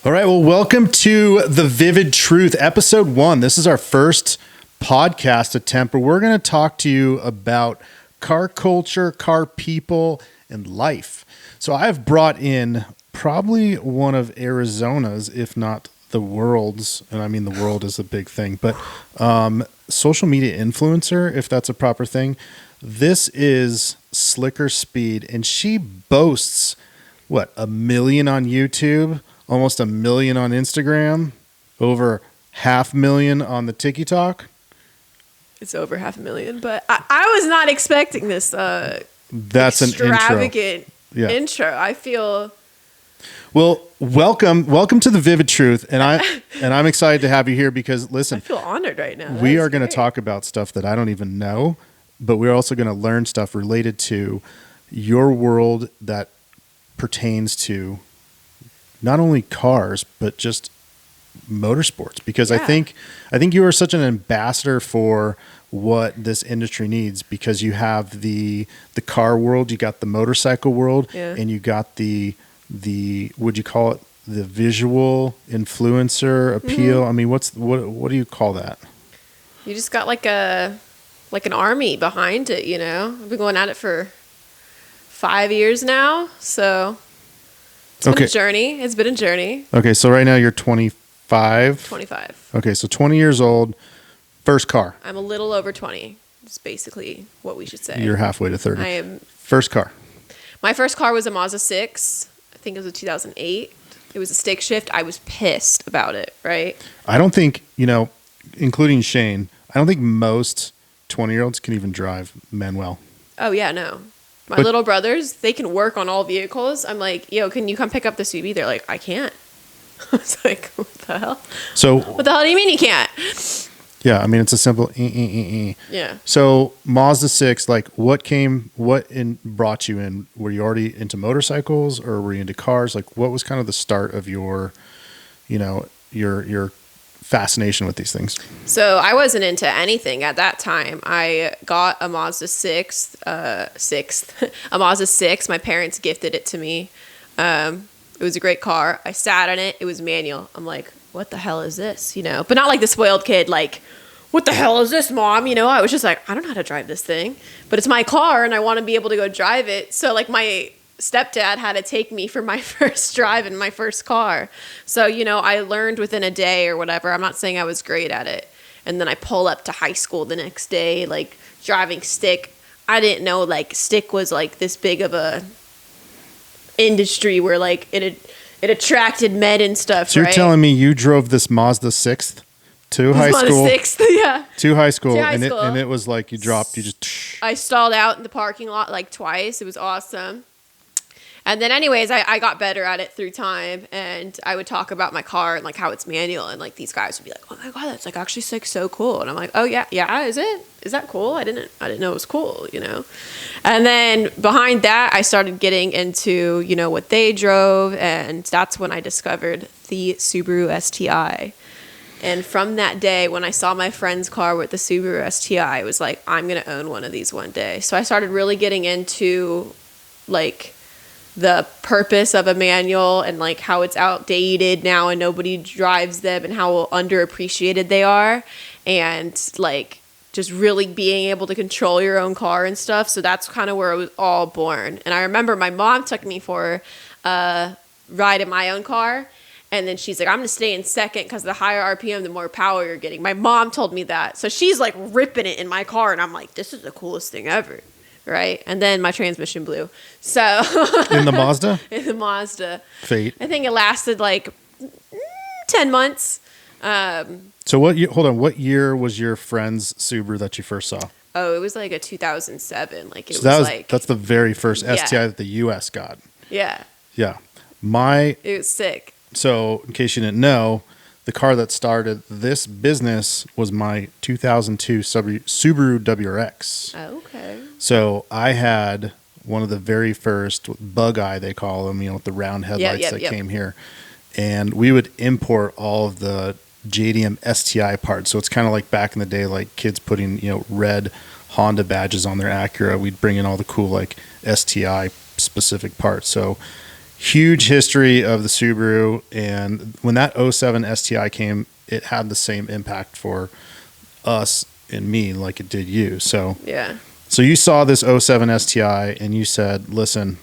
All right. Well, welcome to The Vivid Truth, episode 1. This is our first podcast attempt, where we're going to talk to you about car culture, car people, and life. So I've brought in probably one of Arizona's, if not the world's, and I mean the world is a big thing, but social media influencer, if that's a proper thing. This is Slicker Speed, and she boasts, 1 million on YouTube, almost 1 million on Instagram, over 500,000 on the TikTok. It's over 500,000, but I was not expecting this That's extravagant an intro. intro. I feel well. Welcome to The Vivid Truth, and I'm excited to have you here because I listen, feel honored right now. we are going to talk about stuff that I don't even know, but we're also going to learn stuff related to your world that pertains to not only cars but just motorsports, because I think you are such an ambassador for what this industry needs, because you have the car world, you got the motorcycle world, and you got the would you call it the visual influencer appeal? Mm-hmm. I mean, what do you call that? You just got like an army behind it, you know. I've been going at it for 5 years now, so it's been a journey. It's been a journey. Okay, so right now you're 25? 25. Okay, so 20 years old, first car. I'm a little over 20. It's basically what we should say. You're halfway to 30. I am. First car. My first car was a Mazda 6. I think it was a 2008. It was a stick shift. I was pissed about it, right? I don't think, including Shane, I don't think most 20-year-olds can even drive manual. Oh, yeah, no. My little brothers, they can work on all vehicles. I'm like, yo, can you come pick up the CB? They're like, I can't. I was like, what the hell? So what the hell do you mean you can't? Yeah, I mean, it's a simple Yeah. So Mazda 6, like what brought you in? Were you already into motorcycles or were you into cars? Like what was kind of the start of your fascination with these things? So I wasn't into anything at that time. I got a Mazda 6, a Mazda 6. My parents gifted it to me. It was a great car. I sat in it. It was manual. I'm like, what the hell is this? But not like the spoiled kid, like, what the hell is this, Mom? I was just like, I don't know how to drive this thing, but it's my car and I want to be able to go drive it. So like my stepdad had to take me for my first drive in my first car. So, I learned within a day or whatever. I'm not saying I was great at it. And then I pull up to high school the next day, like driving stick. I didn't know like stick was like this big of a industry where like it attracted men and stuff. So you're telling me you drove this Mazda 6th to high school? Mazda 6th, yeah. To high school, to high school. And it was like you dropped, I stalled out in the parking lot like twice. It was awesome. And then anyways, I got better at it through time, and I would talk about my car and like how it's manual, and like these guys would be like, oh my God, that's like actually so cool. And I'm like, oh yeah, is it? Is that cool? I didn't know it was cool, And then behind that, I started getting into, what they drove, and that's when I discovered the Subaru STI. And from that day, when I saw my friend's car with the Subaru STI, I was like, I'm going to own one of these one day. So I started really getting into like the purpose of a manual and like how it's outdated now and nobody drives them and how underappreciated they are, and like just really being able to control your own car and stuff. So that's kind of where it was all born. And I remember my mom took me for a ride in my own car, and then she's like, I'm going to stay in second because the higher RPM, the more power you're getting. My mom told me that. So she's like ripping it in my car, and I'm like, this is the coolest thing ever. Right? And then my transmission blew. So in the Mazda? In the Mazda. Fate. I think it lasted like 10 months. So what year was your friend's Subaru that you first saw? Oh, it was like a 2007. Like that's the very first STI that the US got. Yeah. Yeah. It was sick. So in case you didn't know, the car that started this business was my 2002 Subaru WRX. Oh, okay. So I had one of the very first bug eye, they call them, with the round headlights that came here. And we would import all of the JDM STI parts. So it's kind of like back in the day, like kids putting, red Honda badges on their Acura. We'd bring in all the cool, like STI specific parts. So huge history of the Subaru, and when that '07 STI came, it had the same impact for us and me like it did you. So Yeah. so you saw this '07 STI and you said, listen,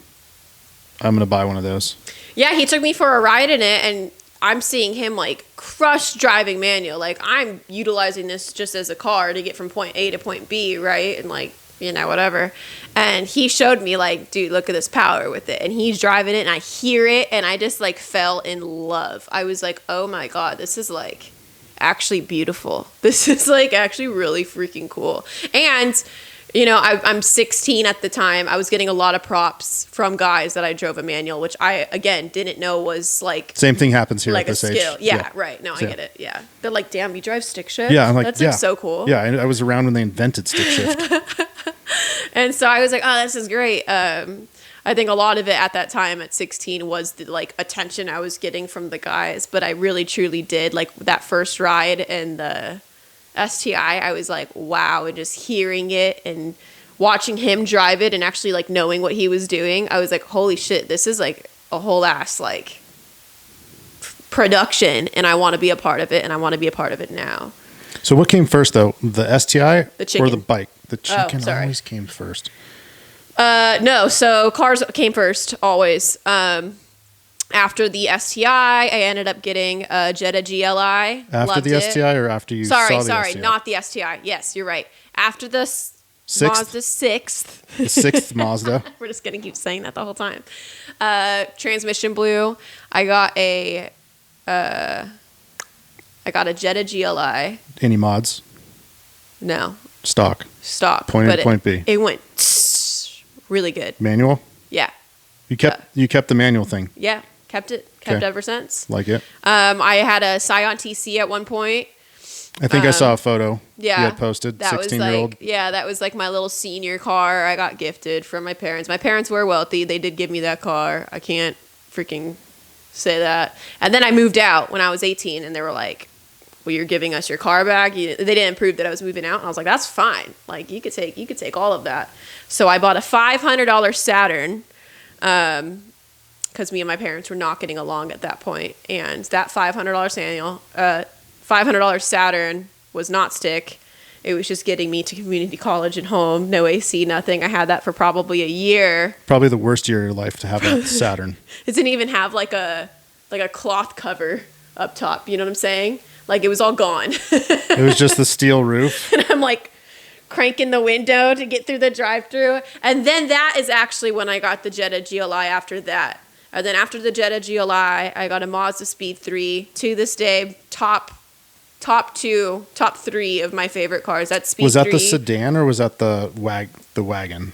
I'm going to buy one of those. Yeah, he took me for a ride in it, and I'm seeing him like crush driving manual. Like, I'm utilizing this just as a car to get from point A to point B, right? And like, you know, whatever. And he showed me like, dude, look at this power with it. And he's driving it, and I hear it, and I just like fell in love. I was like, oh my God, this is like actually beautiful. This is like actually really freaking cool. And you know, I'm 16 at the time. I was getting a lot of props from guys that I drove a manual, which I, again, didn't know was like... Same thing happens here like at this a skill. age. Yeah, right. No, I get it. Yeah. They're like, damn, you drive stick shift? Yeah, I'm like, that's yeah. like so cool. Yeah, I was around when they invented stick shift. And so I was like, oh, this is great. I think a lot of it at that time at 16 was the like attention I was getting from the guys, but I really truly did like that first ride and the STI. I was like, wow, and just hearing it and watching him drive it and actually like knowing what he was doing, I was like, holy shit, this is like a whole ass like production, and I want to be a part of it, and I want to be a part of it now. So what came first though, the STI The chicken. or the bike? The chicken sorry. always came first. No, so cars came first always. After the STI, I ended up getting a Jetta GLI. After Loved the it. STI or after you saw the Sorry, STI? not the STI. Yes, you're right. After the Sixth? Mazda 6th. The sixth Mazda. We're just going to keep saying that the whole time. Transmission blew. I got a Jetta GLI. Any mods? No, Stock. Point A to point B. It went really good. Manual? Yeah. You kept the manual thing. Yeah. Kept it Okay. ever since. Like it. I had a Scion TC at one point. I think I saw a photo. Yeah. You had posted. That 16-year-old. was like, yeah, that was like my little senior car I got gifted from my parents. My parents were wealthy. They did give me that car. I can't freaking say that. And then I moved out when I was 18, and they were like, well, you're giving us your car back. They didn't prove that I was moving out. And I was like, that's fine. Like, you could take all of that. So I bought a $500 Saturn, because me and my parents were not getting along at that point. And that $500 Saturn was not stick. It was just getting me to community college and home. No AC, nothing. I had that for probably a year. Probably the worst year of your life to have a Saturn. It didn't even have like a cloth cover up top. You know what I'm saying? Like, it was all gone. It was just the steel roof. And I'm like cranking the window to get through the drive-through. And then that is actually when I got the Jetta GLI after that. And then after the Jetta GLI, I got a Mazda Speed 3. To this day, top 3 of my favorite cars. That Speed 3. Was that the sedan or was that the wagon?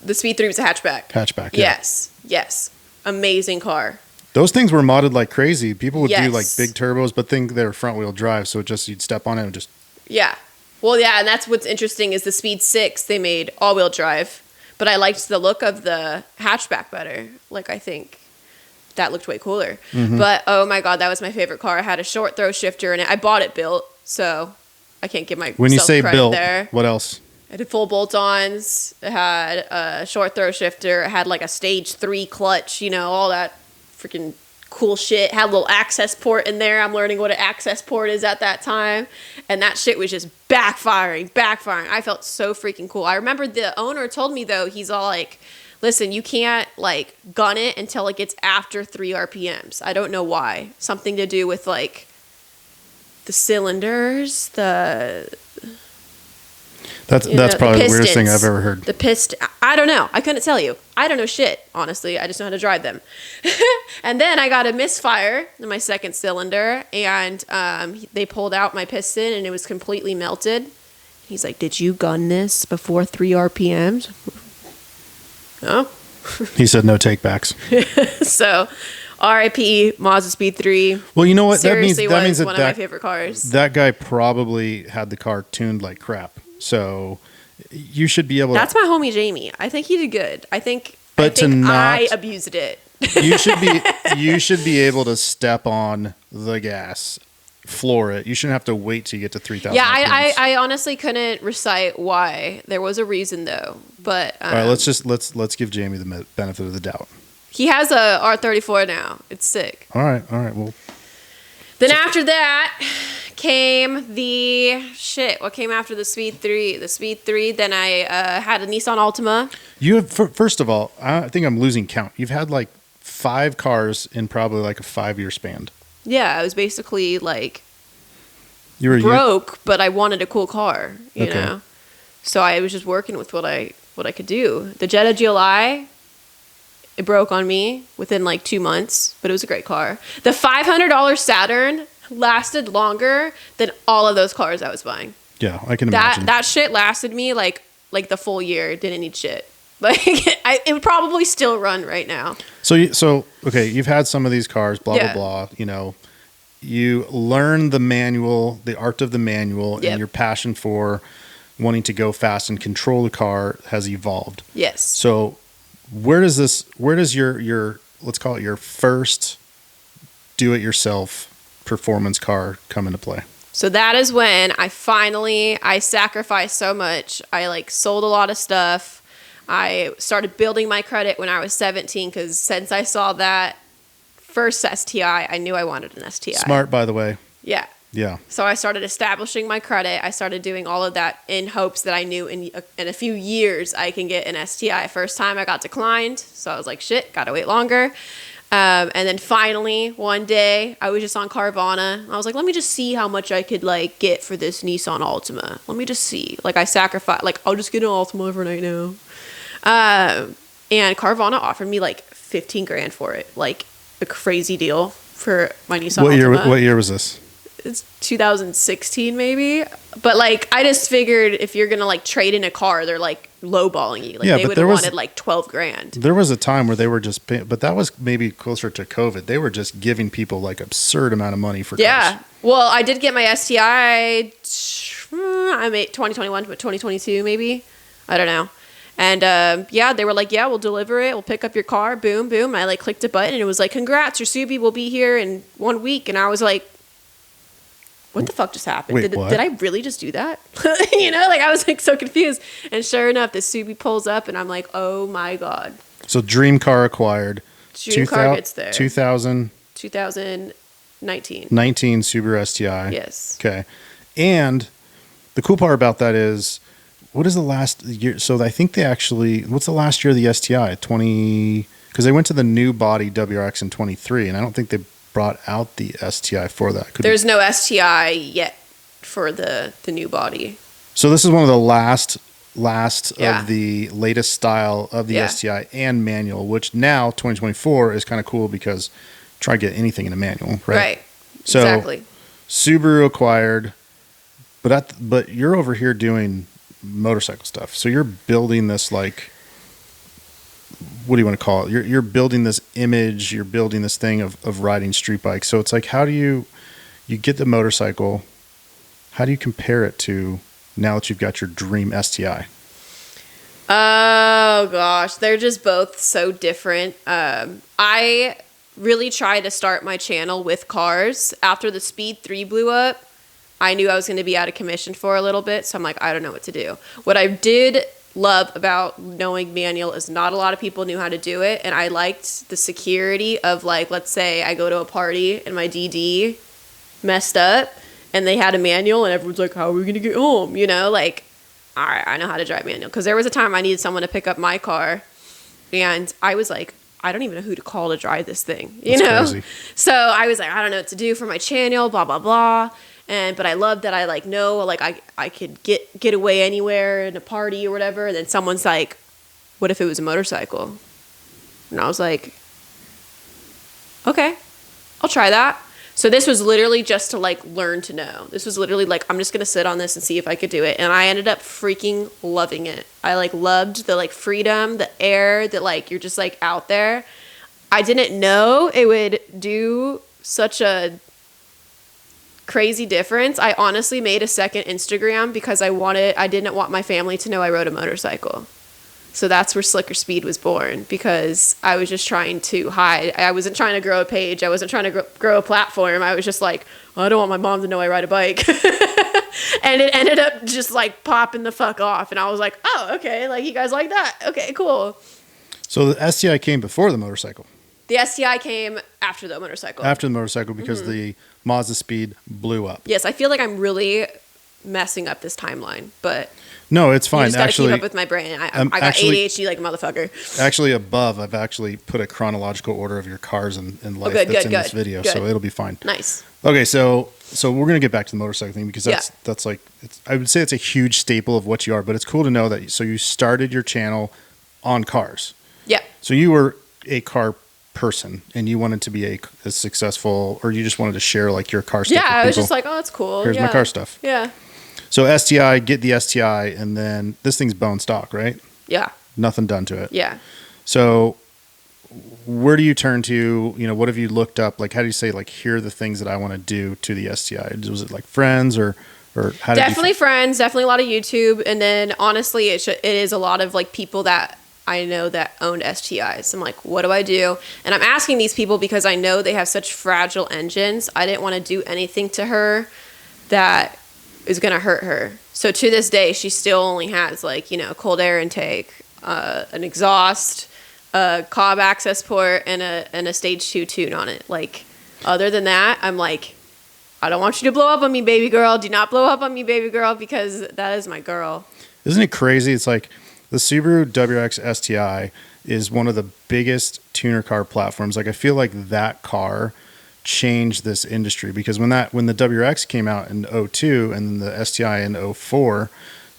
The Speed 3 was a hatchback. Hatchback, yeah. Yes. Amazing car. Those things were modded like crazy. People would do Yes. like big turbos, but think they were front wheel drive, so you'd step on it and just... Yeah. Well, yeah, and that's what's interesting is the Speed 6, they made all-wheel drive. But I liked the look of the hatchback better. Like, I think that looked way cooler. Mm-hmm. But, oh my God, that was my favorite car. I had a short throw shifter in it. I bought it built, so I can't give myself When you say credit built, there. what else? I did full bolt-ons. It had a short throw shifter. It had like a stage 3 clutch, you know, all that freaking cool shit. Had a little access port in there. I'm learning what an access port is at that time. And that shit was just backfiring. I felt so freaking cool. I remember the owner told me, though, he's all like, listen, you can't like gun it until it gets after 3 RPMs. I don't know why. Something to do with like the cylinders, That's probably the weirdest thing I've ever heard. The piston. I don't know. I couldn't tell you. I don't know shit, honestly. I just know how to drive them. And then I got a misfire in my second cylinder, and they pulled out my piston, and it was completely melted. He's like, did you gun this before 3 RPMs? No. He said no takebacks. So, RIP Mazda Speed 3. Well, you know what? Seriously, that means one of my favorite cars. That guy probably had the car tuned like crap. So you should be able That's my homie Jamie. I think he did good. I think I abused it. you should be able to step on the gas, floor it. You shouldn't have to wait till you get to 3,000. Yeah, I honestly couldn't recite why. There was a reason though, but all right, let's give Jamie the benefit of the doubt. He has a R34 now. It's sick. All right. Well, Then after that came the shit. What came after the Speed 3? The Speed 3. Then I had a Nissan Altima. you have first of all, I think I'm losing count. You've had like 5 cars in probably like a 5-year span. Yeah, I was basically like You were broke, but I wanted a cool car, you Okay. know. So I was just working with what I could do. The Jetta GLI, it broke on me within like 2 months, but it was a great car. The $500 Saturn lasted longer than all of those cars I was buying. Yeah, I can imagine. That shit lasted me like the full year. Didn't need shit. Like it would probably still run right now. So okay, you've had some of these cars, blah Yeah. blah blah. You know, you learn the manual, the art of the manual, Yep. and your passion for wanting to go fast and control the car has evolved. Yes. So where does your let's call it your first do-it-yourself performance car come into play? So that is when I sacrificed so much. I like sold a lot of stuff. I started building my credit when I was 17 because since I saw that first STI, I knew I wanted an STI. Smart, by the way. Yeah. Yeah. So I started establishing my credit. I started doing all of that in hopes that I knew in a few years I can get an STI. First time I got declined, so I was like, shit, gotta wait longer. And then finally, one day, I was just on Carvana. I was like, let me just see how much I could like get for this Nissan Altima. Let me just see. Like I sacrificed, like I'll just get an Altima overnight now. And Carvana offered me like 15 grand for it, like a crazy deal for my Nissan Altima. What year was this? It's 2016 maybe, but like I just figured if you're gonna like trade in a car, they're like lowballing you. Like Yeah, they but would there have was- wanted like 12 grand. There was a time where they were just paying, but that was maybe closer to COVID. They were just giving people like absurd amount of money for Yeah. cars. Well, I did get my STI. I made 2021, but 2022 maybe. I don't know. And yeah, they were like, yeah, we'll deliver it. We'll pick up your car. Boom, boom. And I like clicked a button and it was like, congrats, your Subi will be here in 1 week. And I was like, what the fuck just happened? Wait, what? Did I really just do that? You know, like I was like so confused. And sure enough, the Subi pulls up and I'm like, oh my God. So dream car acquired. Dream car gets there. 2019 2019. Subaru STI. Yes. Okay. And the cool part about that is, what is the last year? So I think what's the last year of the STI? Because they went to the new body WRX in 23, and I don't think they brought out the STI for that. There's no STI yet for the new body. So this is one of the last Yeah. of the latest style of the Yeah. STI and manual, which now 2024 is kind of cool because try to get anything in a manual, right? Right. So Exactly. Subaru acquired, but you're over here doing motorcycle stuff. So you're building this like, what do you want to call it? You're building this image. You're building this thing of riding street bikes. So it's like, how do you get the motorcycle? How do you compare it to now that you've got your dream STI? Oh gosh, they're just both so different. I really tried to start my channel with cars. After the Speed 3 blew up, I knew I was going to be out of commission for a little bit, so I'm like, I don't know what to do. What I did love about knowing manual is not a lot of people knew how to do it, and I liked the security of like, let's say I go to a party and my DD messed up and they had a manual and everyone's like, how are we going to get home? You know, like, all right, I know how to drive manual. Because there was a time I needed someone to pick up my car and I was like, I don't even know who to call to drive this thing, you That's know? crazy. So I was like, I don't know what to do for my channel, blah, blah, blah. But I love that I like know like I could get away anywhere in a party or whatever. And then someone's like, what if it was a motorcycle? And I was like, okay, I'll try that. So this was literally just to like learn to know. This was literally like, I'm just going to sit on this and see if I could do it. And I ended up freaking loving it. I like loved the like freedom, the air, that like you're just like out there. I didn't know it would do such a crazy difference. I honestly made a second Instagram because I didn't want my family to know I rode a motorcycle. So that's where Slicker Speed was born, because I was just trying to hide. I wasn't trying to grow a page. I wasn't trying to grow a platform. I was just like, I don't want my mom to know I ride a bike. And it ended up just like popping the fuck off. And I was like, oh, okay. Like, you guys like that? Okay, cool. So the STI came before the motorcycle. The STI came after the motorcycle. After the motorcycle, because the Mazda Speed blew up. Yes, I feel like I'm really messing up this timeline, but No, it's you fine. just gotta Actually, keep up with my brain. I got actually- ADHD like a motherfucker. actually above, I've actually put a chronological order of your cars in life good, that's good, in this good, video, good. so it'll be fine. Nice. Okay, so we're gonna get back to the motorcycle thing because that's like I would say it's a huge staple of what you are, but it's cool to know that. So you started your channel on cars. Yeah. So you were a car person and you wanted to be a successful, or you just wanted to share like your car stuff. Yeah, with I was people. just like, oh, that's cool. Here's my car stuff. Yeah. So STI, get the STI, and then this thing's bone stock, right? Yeah. Nothing done to it. Yeah. So where do you turn to? You know, what have you looked up? Like, how do you say, like, here are the things that I want to do to the STI? Was it like friends or how did Definitely friends, definitely a lot of YouTube. And then honestly, it is a lot of like people that I know that owned STIs. I'm like, what do I do? And I'm asking these people because I know they have such fragile engines. I didn't want to do anything to her that is going to hurt her. So to this day, she still only has like, you know, cold air intake, an exhaust, a Cobb access port, and a stage 2 tune on it. Like, other than that, I'm like, I don't want you to blow up on me, baby girl. Do not blow up on me, baby girl, because that is my girl. Isn't it crazy? It's like the Subaru WRX STI is one of the biggest tuner car platforms. Like, I feel like that car changed this industry because when the WRX came out in 02 and then the STI in 04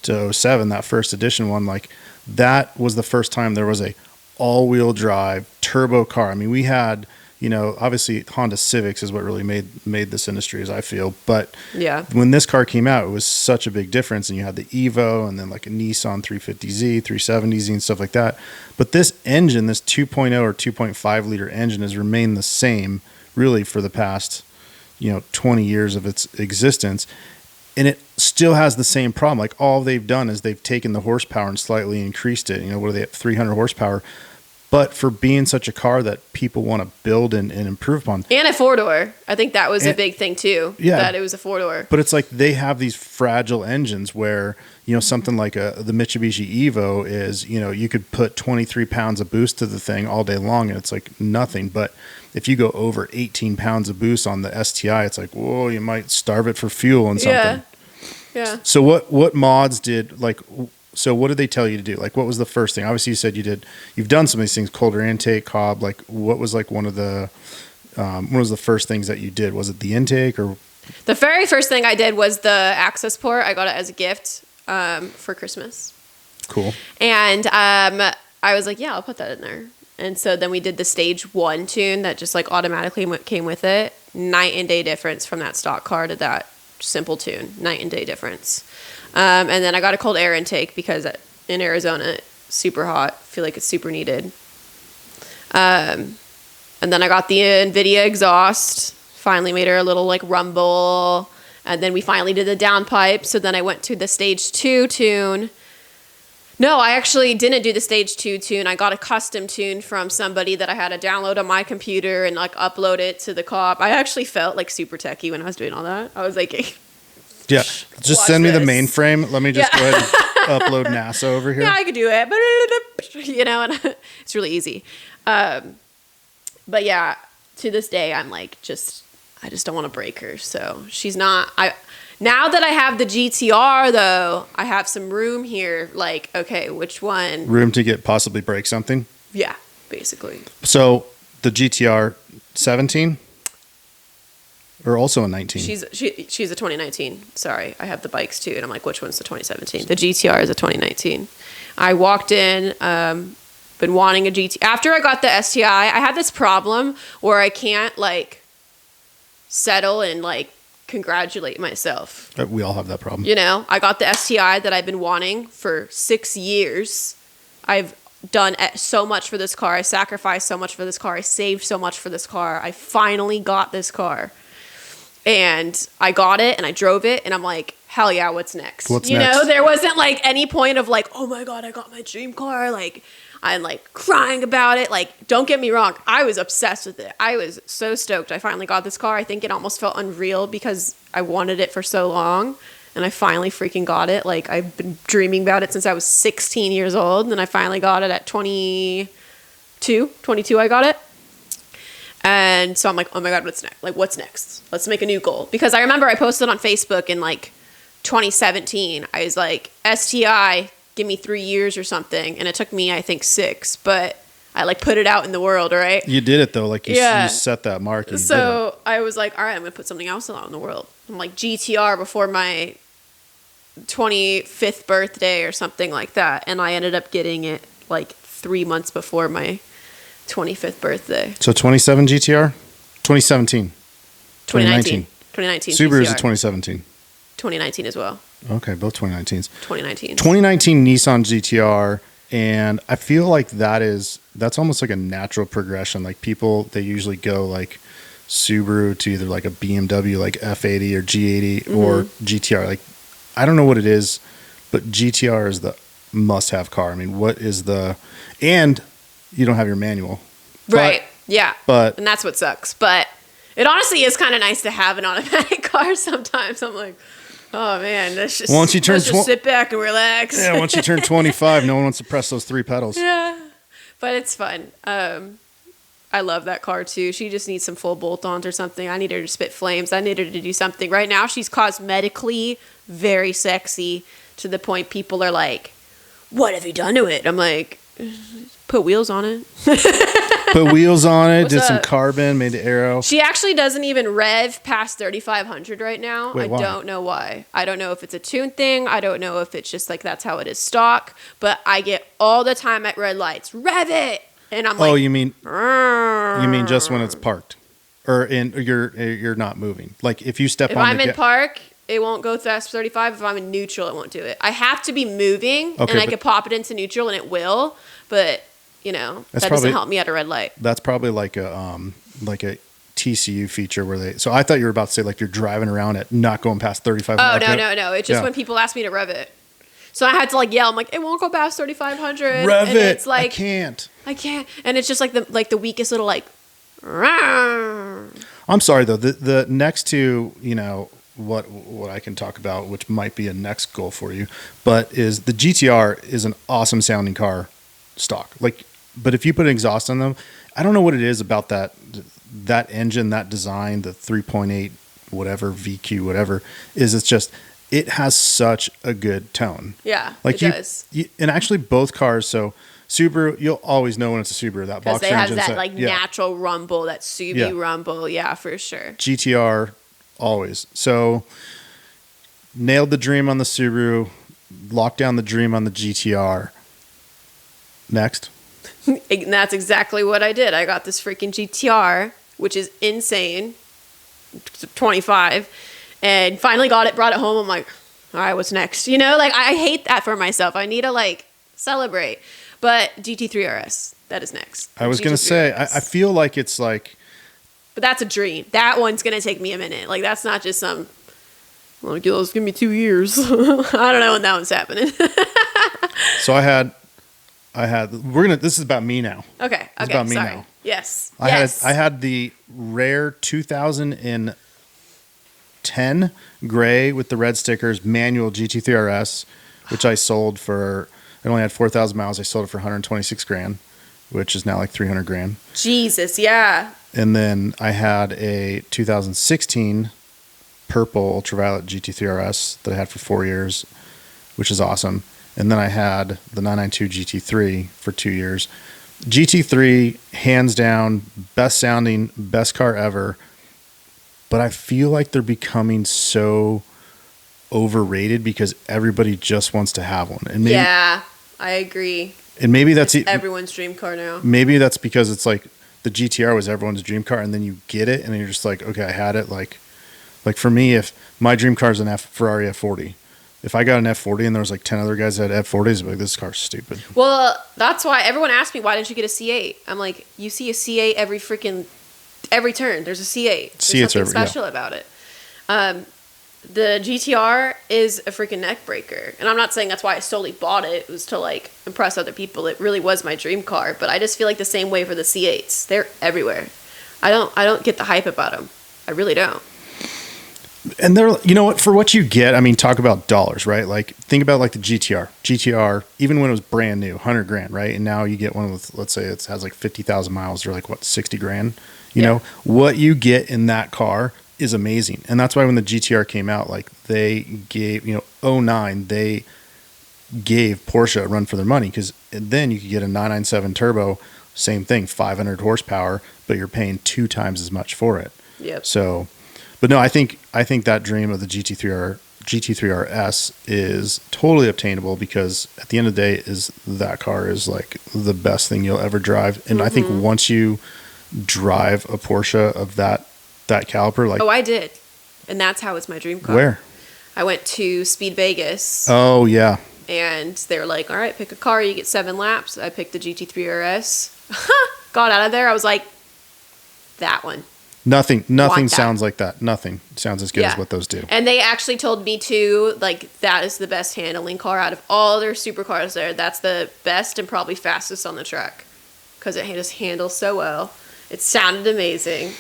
to 07, that first edition one, like that was the first time there was a all-wheel drive turbo car. I mean, we had, you know, obviously Honda Civics is what really made this industry, as I feel. But Yeah. when this car came out, it was such a big difference. And you had the Evo and then like a Nissan 350Z, 370Z and stuff like that. But this engine, this 2.0 or 2.5 liter engine has remained the same really for the past, 20 years of its existence. And it still has the same problem. Like all they've done is they've taken the horsepower and slightly increased it. What are they at? 300 horsepower. But for being such a car that people want to build and improve upon. And a four-door. I think that was a big thing too. Yeah. That it was a four-door. But it's like they have these fragile engines where, something like the Mitsubishi Evo is, you could put 23 pounds of boost to the thing all day long and it's like nothing. But if you go over 18 pounds of boost on the STI, it's like, whoa, you might starve it for fuel and something. Yeah. So what mods did, so what did they tell you to do? Like, what was the first thing? Obviously, you said you've done some of these things, colder intake, Cobb. Like, what was like one of the first things that you did? Was it the intake or? The very first thing I did was the access port. I got it as a gift for Christmas. Cool. And I was like, yeah, I'll put that in there. And so then we did the stage 1 tune that just like automatically came with it. Night and day difference from that stock car to that simple tune. Night and day difference. And then I got a cold air intake because in Arizona, it's super hot. I feel like it's super needed. And then I got the NVIDIA exhaust. Finally made her a little like rumble. And then we finally did the downpipe. So then I went to the stage 2 tune. No, I actually didn't do the stage 2 tune. I got a custom tune from somebody that I had to download on my computer and like upload it to the Cobb. I actually felt like super techie when I was doing all that. I was like, yeah, just watch send me the this. mainframe. Let me just go ahead and upload NASA over here. yeah, I could do it. And it's really easy. But yeah, to this day, I'm like, I just don't want to break her. So she's not, now that I have the GTR though, I have some room here. Like, okay, which one? Room to possibly break something. Yeah, basically. So the GTR 17 or also a 19? She's a 2019. Sorry, I have the bikes too, and I'm like, which one's the 2017? The GTR is a 2019. I walked in, been wanting a GT. After I got the STI, I had this problem where I can't like settle and like congratulate myself. We all have that problem. I got the STI that I've been wanting for 6 years. I've done so much for this car. I sacrificed so much for this car. I saved so much for this car. I finally got this car. And I got it and I drove it and I'm like, hell yeah, what's next? What's next? There wasn't like any point of like, oh my God, I got my dream car. Like, I'm like crying about it. Like, don't get me wrong. I was obsessed with it. I was so stoked I finally got this car. I think it almost felt unreal because I wanted it for so long and I finally freaking got it. Like, I've been dreaming about it since I was 16 years old and I finally got it at 20, 22 I got it. And so I'm like, oh my God, what's next? Like, what's next? Let's make a new goal. Because I remember I posted on Facebook in like 2017. I was like, STI, give me 3 years or something. And it took me, I think, 6. But I like put it out in the world, right? You did it though. Like you set that mark. And so I was like, all right, I'm going to put something else out in the world. I'm like GTR before my 25th birthday or something like that. And I ended up getting it like 3 months before my 25th birthday. So 27 GTR? 2017. 2019. 2019 Subaru's GTR. a 2017. 2019 as well. Okay, both 2019s. 2019. 2019 Nissan GTR, and I feel like that's almost like a natural progression. Like people, they usually go like Subaru to either like a BMW like F80 or G80 or GTR. Like I don't know what it is, but GTR is the must-have car. I mean, what is and you don't have your manual. Right. Yeah. But and that's what sucks. But it honestly is kind of nice to have an automatic car sometimes. I'm like, oh man, let's just sit back and relax. Yeah, once you turn 25, no one wants to press those 3 pedals. Yeah. But it's fun. I love that car too. She just needs some full bolt-ons or something. I need her to spit flames. I need her to do something. Right now, she's cosmetically very sexy to the point people are like, what have you done to it? I'm like, put wheels on it. Put wheels on it, What's did some up? carbon, made the aero. She actually doesn't even rev past 3,500 right now. Wait, why? I don't know why. I don't know if it's a tune thing. I don't know if it's just like that's how it is stock. But I get all the time at red lights, rev it. And I'm like, Oh, you mean just when it's parked, or you're not moving? Like if you step if on I'm the in park, it won't go past 35. If I'm in neutral, it won't do it. I have to be moving, Okay, and I but- could pop it into neutral, and it will. But that That's doesn't probably- help me at a red light. that's probably like a TCU feature where they. So I thought you were about to say like you're driving around it, not going past 35. Oh no! It's just Yeah. when people ask me to rev it. So I had to like yell. I'm like, it won't go past 3,500. Rev and it. It's like I can't. I can't. And it's just like the weakest little like. "Rawr." I'm sorry though. The next two, what I can talk about, which might be a next goal for you, but is the GTR is an awesome sounding car, stock. Like, but if you put an exhaust on them, I don't know what it is about that engine, that design, the 3.8 whatever VQ whatever is. It's just it has such a good tone. Yeah, Like it does. and actually both cars. So Subaru, you'll always know when it's a Subaru. That Because boxer they have engine, that like natural rumble, that Subi Yeah. rumble. Yeah, for sure. GTR always. So nailed the dream on the Subaru, locked down the dream on the GTR. Next. And that's exactly what I did. I got this freaking GTR, which is insane. 25. And finally got it, brought it home. I'm like, all right, what's next? Like I hate that for myself. I need to like celebrate. But GT3 RS, that is next. I was going to say, I feel like it's like. But that's a dream. That one's going to take me a minute. Like that's not just some, like, give me 2 years. I don't know when that one's happening. So this is about me now. Okay. It's about me sorry. now. Yes. I had the rare 2010 gray with the red stickers manual GT3 RS, which I sold for. It only had 4,000 miles. I sold it for 126 grand, which is now like 300 grand. Jesus, yeah. And then I had a 2016 purple ultraviolet GT3 RS that I had for 4 years, which is awesome. And then I had the 992 GT3 for 2 years. GT3, hands down, best sounding, best car ever. But I feel like they're becoming so overrated because everybody just wants to have one. And maybe, Yeah, I agree. And maybe that's Everyone's dream car now. maybe that's because it's like the GTR was everyone's dream car, and then you get it, and then you're just like, okay, I had it. Like for me, if my dream car is an Ferrari F40, if I got an F40 and there was like 10 other guys that had F40s, I'd be like, this car's stupid. Well, that's why everyone asked me, why didn't you get a C8? I'm like, you see a C8 every turn. There's a C8. There's C8's something special about it. The GTR is a freaking neck breaker. And I'm not saying that's why I solely bought it. It was to like impress other people. It really was my dream car. But I just feel like the same way for the C8s. They're everywhere. I don't get the hype about them. I really don't. And they're, you know what, for what you get, I mean, talk about dollars, right? Like, think about like the GTR, even when it was brand new, 100 grand, right? And now you get one with, let's say it has like 50,000 miles, they're like, what, 60 grand? You know, what you get in that car is amazing. And that's why when the GTR came out, like, they gave, you know, '09, they gave Porsche a run for their money, because then you could get a 997 turbo, same thing, 500 horsepower, but you're paying 2 times as much for it. Yep. So, but no, I think that dream of the GT3 RS is totally obtainable, because at the end of the day, that car is like the best thing you'll ever drive. And I think once you drive a Porsche of that caliber, like, I did, and that's how it's my dream car. Where? I went to Speed Vegas. Oh yeah. And they were like, all right, pick a car, you get 7 laps. I picked the GT3 RS. Got out of there, I was like, that one. Nothing sounds like that. Nothing sounds as good as what those do. And they actually told me too, like, that is the best handling car out of all their supercars there. That's the best and probably fastest on the track, because it just handles so well. It sounded amazing.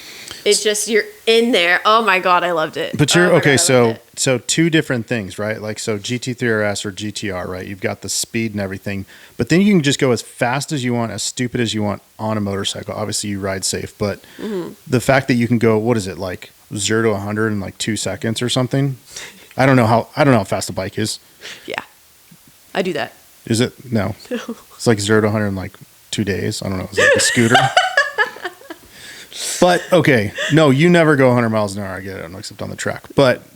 It's just, you're in there. Oh my God, I loved it. But you're okay. So 2 different things, right? Like, so GT3 RS or GTR, right? You've got the speed and everything, but then you can just go as fast as you want, as stupid as you want on a motorcycle. Obviously, you ride safe, but the fact that you can go, what is it, like 0 to 100 in like 2 seconds or something? I don't know how fast a bike is. Yeah, I do that. Is it? No. It's like 0 to 100 in like 2 days. I don't know. Is it like a scooter? But okay, no, you never go 100 miles an hour. I get it, except on the track.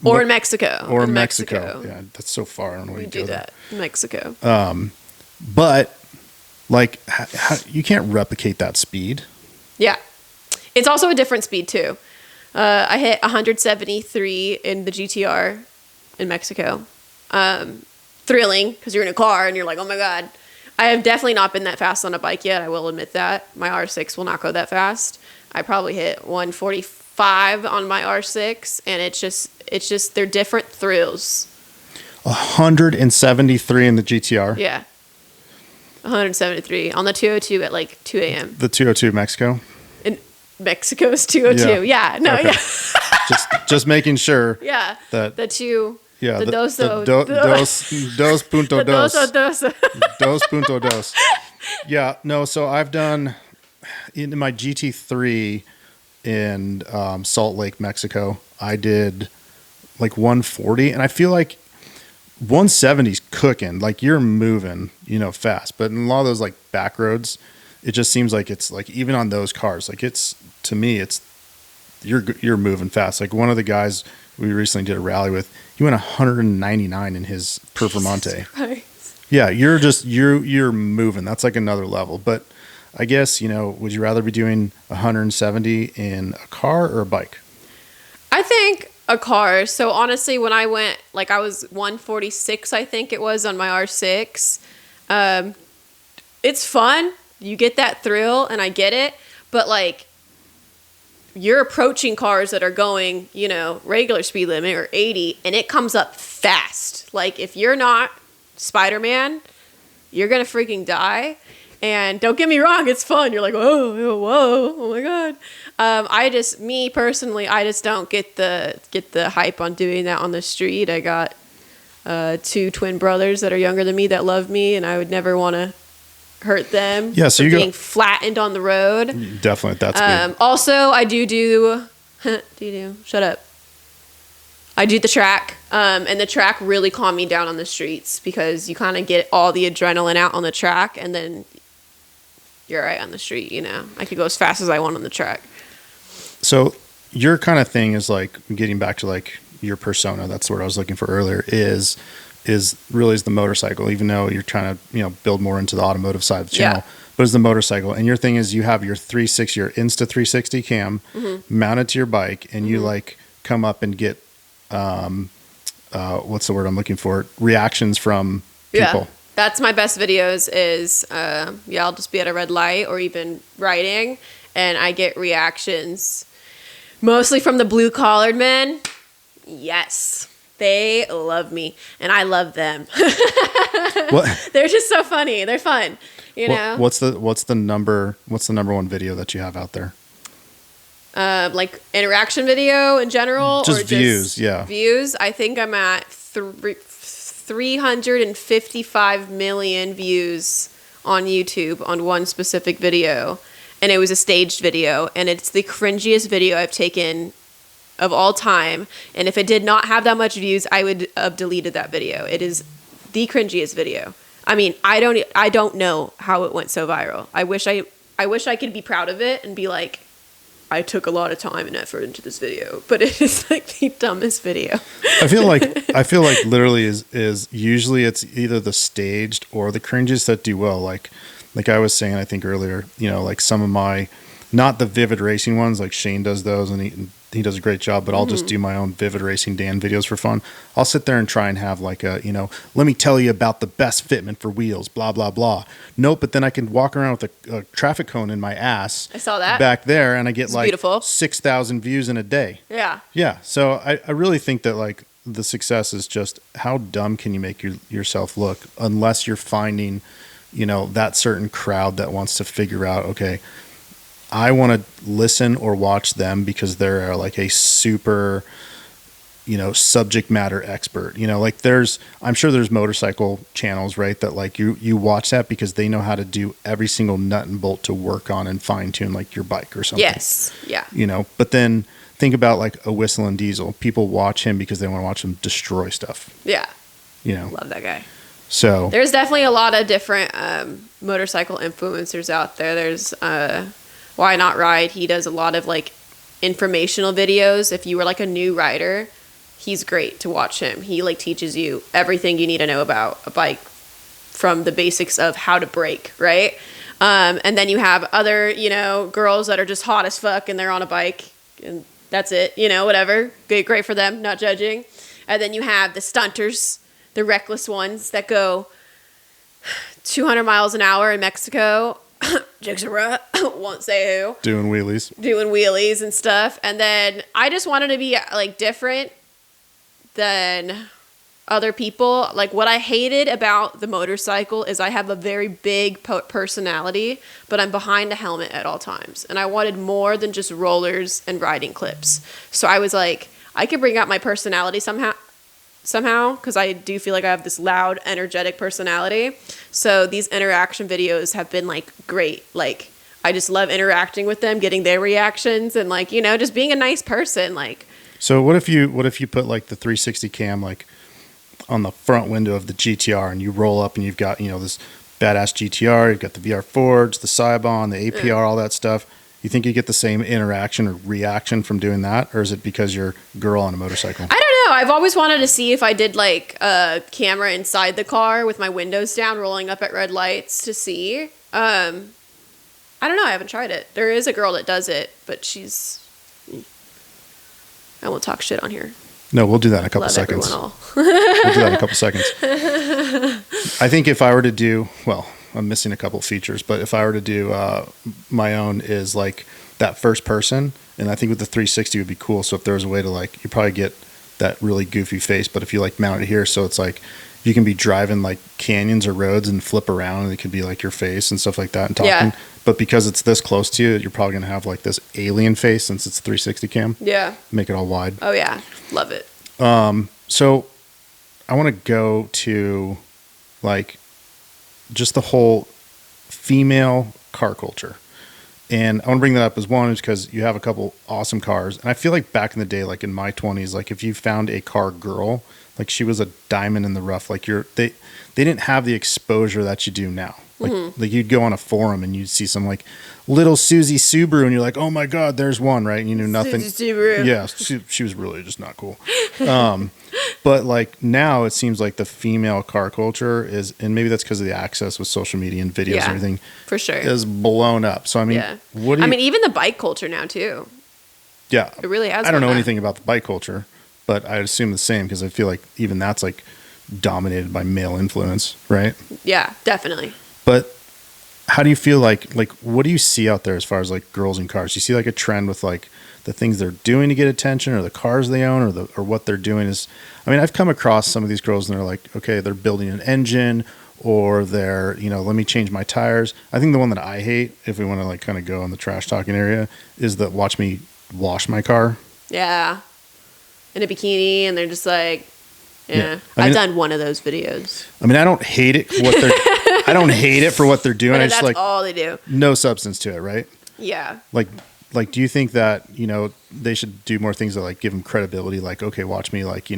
Or in Mexico. Or in Mexico. Yeah, that's so far. I don't know. We do that in Mexico. But like, you can't replicate that speed. Yeah, it's also a different speed too. I hit 173 in the GTR in Mexico. Thrilling, because you're in a car and you're like, oh my God. I have definitely not been that fast on a bike yet. I will admit that. My R6 will not go that fast. I probably hit 145 on my R6, and it's just they're different thrills. 173 in the GTR. Yeah, 173 on the 202 at like 2 a.m. The 202 Mexico. In Mexico's 202. Yeah, no, okay. yeah. just making sure. Yeah. That the two. Yeah, the dos punto dos. Dos punto dos. Yeah, no, so I've done in my GT3 in Salt Lake, Mexico, I did like 140, and I feel like 170's cooking. Like, you're moving, fast. But in a lot of those like back roads, it just seems like it's like, even on those cars, like, it's, to me, it's you're moving fast. Like, one of the guys we recently did a rally with, he went 199 in his Performante. Yeah, you're moving. That's like another level. But I guess, would you rather be doing 170 in a car or a bike? I think a car. So honestly, when I went, like, I was 146, I think it was, on my R6. It's fun. You get that thrill, and I get it. But, like, you're approaching cars that are going, regular speed limit or 80, and it comes up fast. Like, if you're not Spider-Man, you're going to freaking die. And don't get me wrong, it's fun. You're like, whoa, whoa, oh my God. Me personally, I just don't get the hype on doing that on the street. I got 2 twin brothers that are younger than me that love me, and I would never want to hurt them. Yeah, so you're being flattened on the road. Definitely, that's good. Also, I do shut up. I do the track, and the track really calmed me down on the streets, because you kind of get all the adrenaline out on the track, and then you're right on the street. I could go as fast as I want on the track. So your kind of thing is, like, getting back to like your persona. That's what I was looking for earlier. Is really the motorcycle, even though you're trying to build more into the automotive side of the channel. Yeah. But it's the motorcycle, and your thing is you have your 360, your Insta 360 cam mounted to your bike, and you like come up and get what's the word I'm looking for? Reactions from people. Yeah. That's my best videos is, I'll just be at a red light or even riding, and I get reactions mostly from the blue-collared men. Yes. They love me, and I love them. What? They're just so funny. They're fun, know? What's the number one video that you have out there? like interaction video in general, Just views, yeah. Views. I think I'm at 355 million views on YouTube on one specific video, and it was a staged video, and it's the cringiest video I've taken of all time. And if it did not have that much views, I would have deleted that video. It is the cringiest video. I mean, I don't know how it went so viral. I wish I could be proud of it and be like, I took a lot of time and effort into this video, but it is like the dumbest video. I feel like literally is usually it's either the staged or the cringes that do well. Like I was saying, I think earlier, you know, like some of my, not the Vivid Racing ones, like Shane does those and he does a great job, but I'll just do my own Vivid Racing Dan videos for fun. I'll sit there and try and have like a, you know, let me tell you about the best fitment for wheels, blah, blah, blah. Nope, but then I can walk around with a traffic cone in my ass. I saw that. Back there, and I get It's like beautiful. 6,000 views in a day. Yeah. Yeah, so I really think that like the success is just how dumb can you make yourself look unless you're finding, you know, that certain crowd that wants to figure out, okay, I want to listen or watch them because they're like a super, you know, subject matter expert. You know, like I'm sure there's motorcycle channels, right? That like you watch that because they know how to do every single nut and bolt to work on and fine tune like your bike or something. Yes. Yeah. You know, but then think about like a Whistle and Diesel. People watch him because they want to watch him destroy stuff. Yeah. You know, Love that guy. so There's definitely a lot of different motorcycle influencers out there. There's Why Not Ride. He does a lot of like informational videos. If you were like a new rider, he's great to watch him. He like teaches you everything you need to know about a bike from the basics of how to brake, right? And then you have other, you know, girls that are just hot as fuck and they're on a bike and that's it, you know, whatever. Great for them, not judging. And then you have the stunters, the reckless ones that go 200 miles an hour in Mexico. Jixera, won't say who. doing wheelies And stuff. And then I just wanted to be like different than other people. Like what I hated about the motorcycle is I have a very big personality, but I'm behind a helmet at all times. And I wanted more than just rollers and riding clips. So I was like, I could bring out my personality somehow, because I do feel like I have this loud, energetic personality. So these interaction videos have been like great. Like I just love interacting with them, getting their reactions, and like, you know, just being a nice person. Like, so what if you put like the 360 cam like on the front window of the GTR and you roll up and you've got, you know, this badass GTR, you've got the VR Forge, the Cybon, the APR, all that stuff. You think you get the same interaction or reaction from doing that, or is it because you're a girl on a motorcycle? I don't know. I've always wanted to see if I did like a camera inside the car with my windows down, rolling up at red lights to see. I don't know. I haven't tried it. There is a girl that does it, but I won't talk shit on here. No, we'll do that in a couple seconds. We'll do that in a couple seconds. I think if I were to do, well, I'm missing a couple features, but if I were to do my own is like that first person, and I think with the 360 would be cool. So if there was a way to like, you probably get that really goofy face, but if you like mount it here, so it's like you can be driving like canyons or roads and flip around and it could be like your face and stuff like that and talking. Yeah. But because it's this close to you, you're probably going to have like this alien face since it's 360 cam. Yeah. Make it all wide. Oh yeah. Love it. So I want to go to like just the whole female car culture. And I want to bring that up as one is because you have a couple awesome cars. And I feel like back in the day, like in my 20s, like if you found a car girl, like she was a diamond in the rough, like they didn't have the exposure that you do now. Like, like you'd go on a forum and you'd see some like little Susie Subaru and you're like, oh my God, there's one, right? And you knew nothing. Susie Subaru. Yeah, she was really just not cool. But like now it seems like the female car culture is, and maybe that's because of the access with social media and videos and everything. For sure. Is blown up. So I mean, what do you, I mean, even the bike culture now too. Yeah. It really has. I don't know anything about the bike culture, but I assume the same because I feel like even that's like dominated by male influence, right? Yeah, definitely. But how do you feel like what do you see out there as far as like girls in cars? Do you see like a trend with like the things they're doing to get attention or the cars they own or what they're doing is, I mean, I've come across some of these girls and they're like, okay, they're building an engine or they're, you know, let me change my tires. I think the one that I hate, if we want to like kind of go in the trash talking area, is that watch me wash my car. Yeah. In a bikini, and they're just like, Yeah. I've done one of those videos. I mean, I don't hate it for what they're. I don't hate it for what they're doing. But I that's just like all they do. no substance to it, right? Yeah. Like, do you think that they should do more things that like give them credibility? Like, okay, watch me, like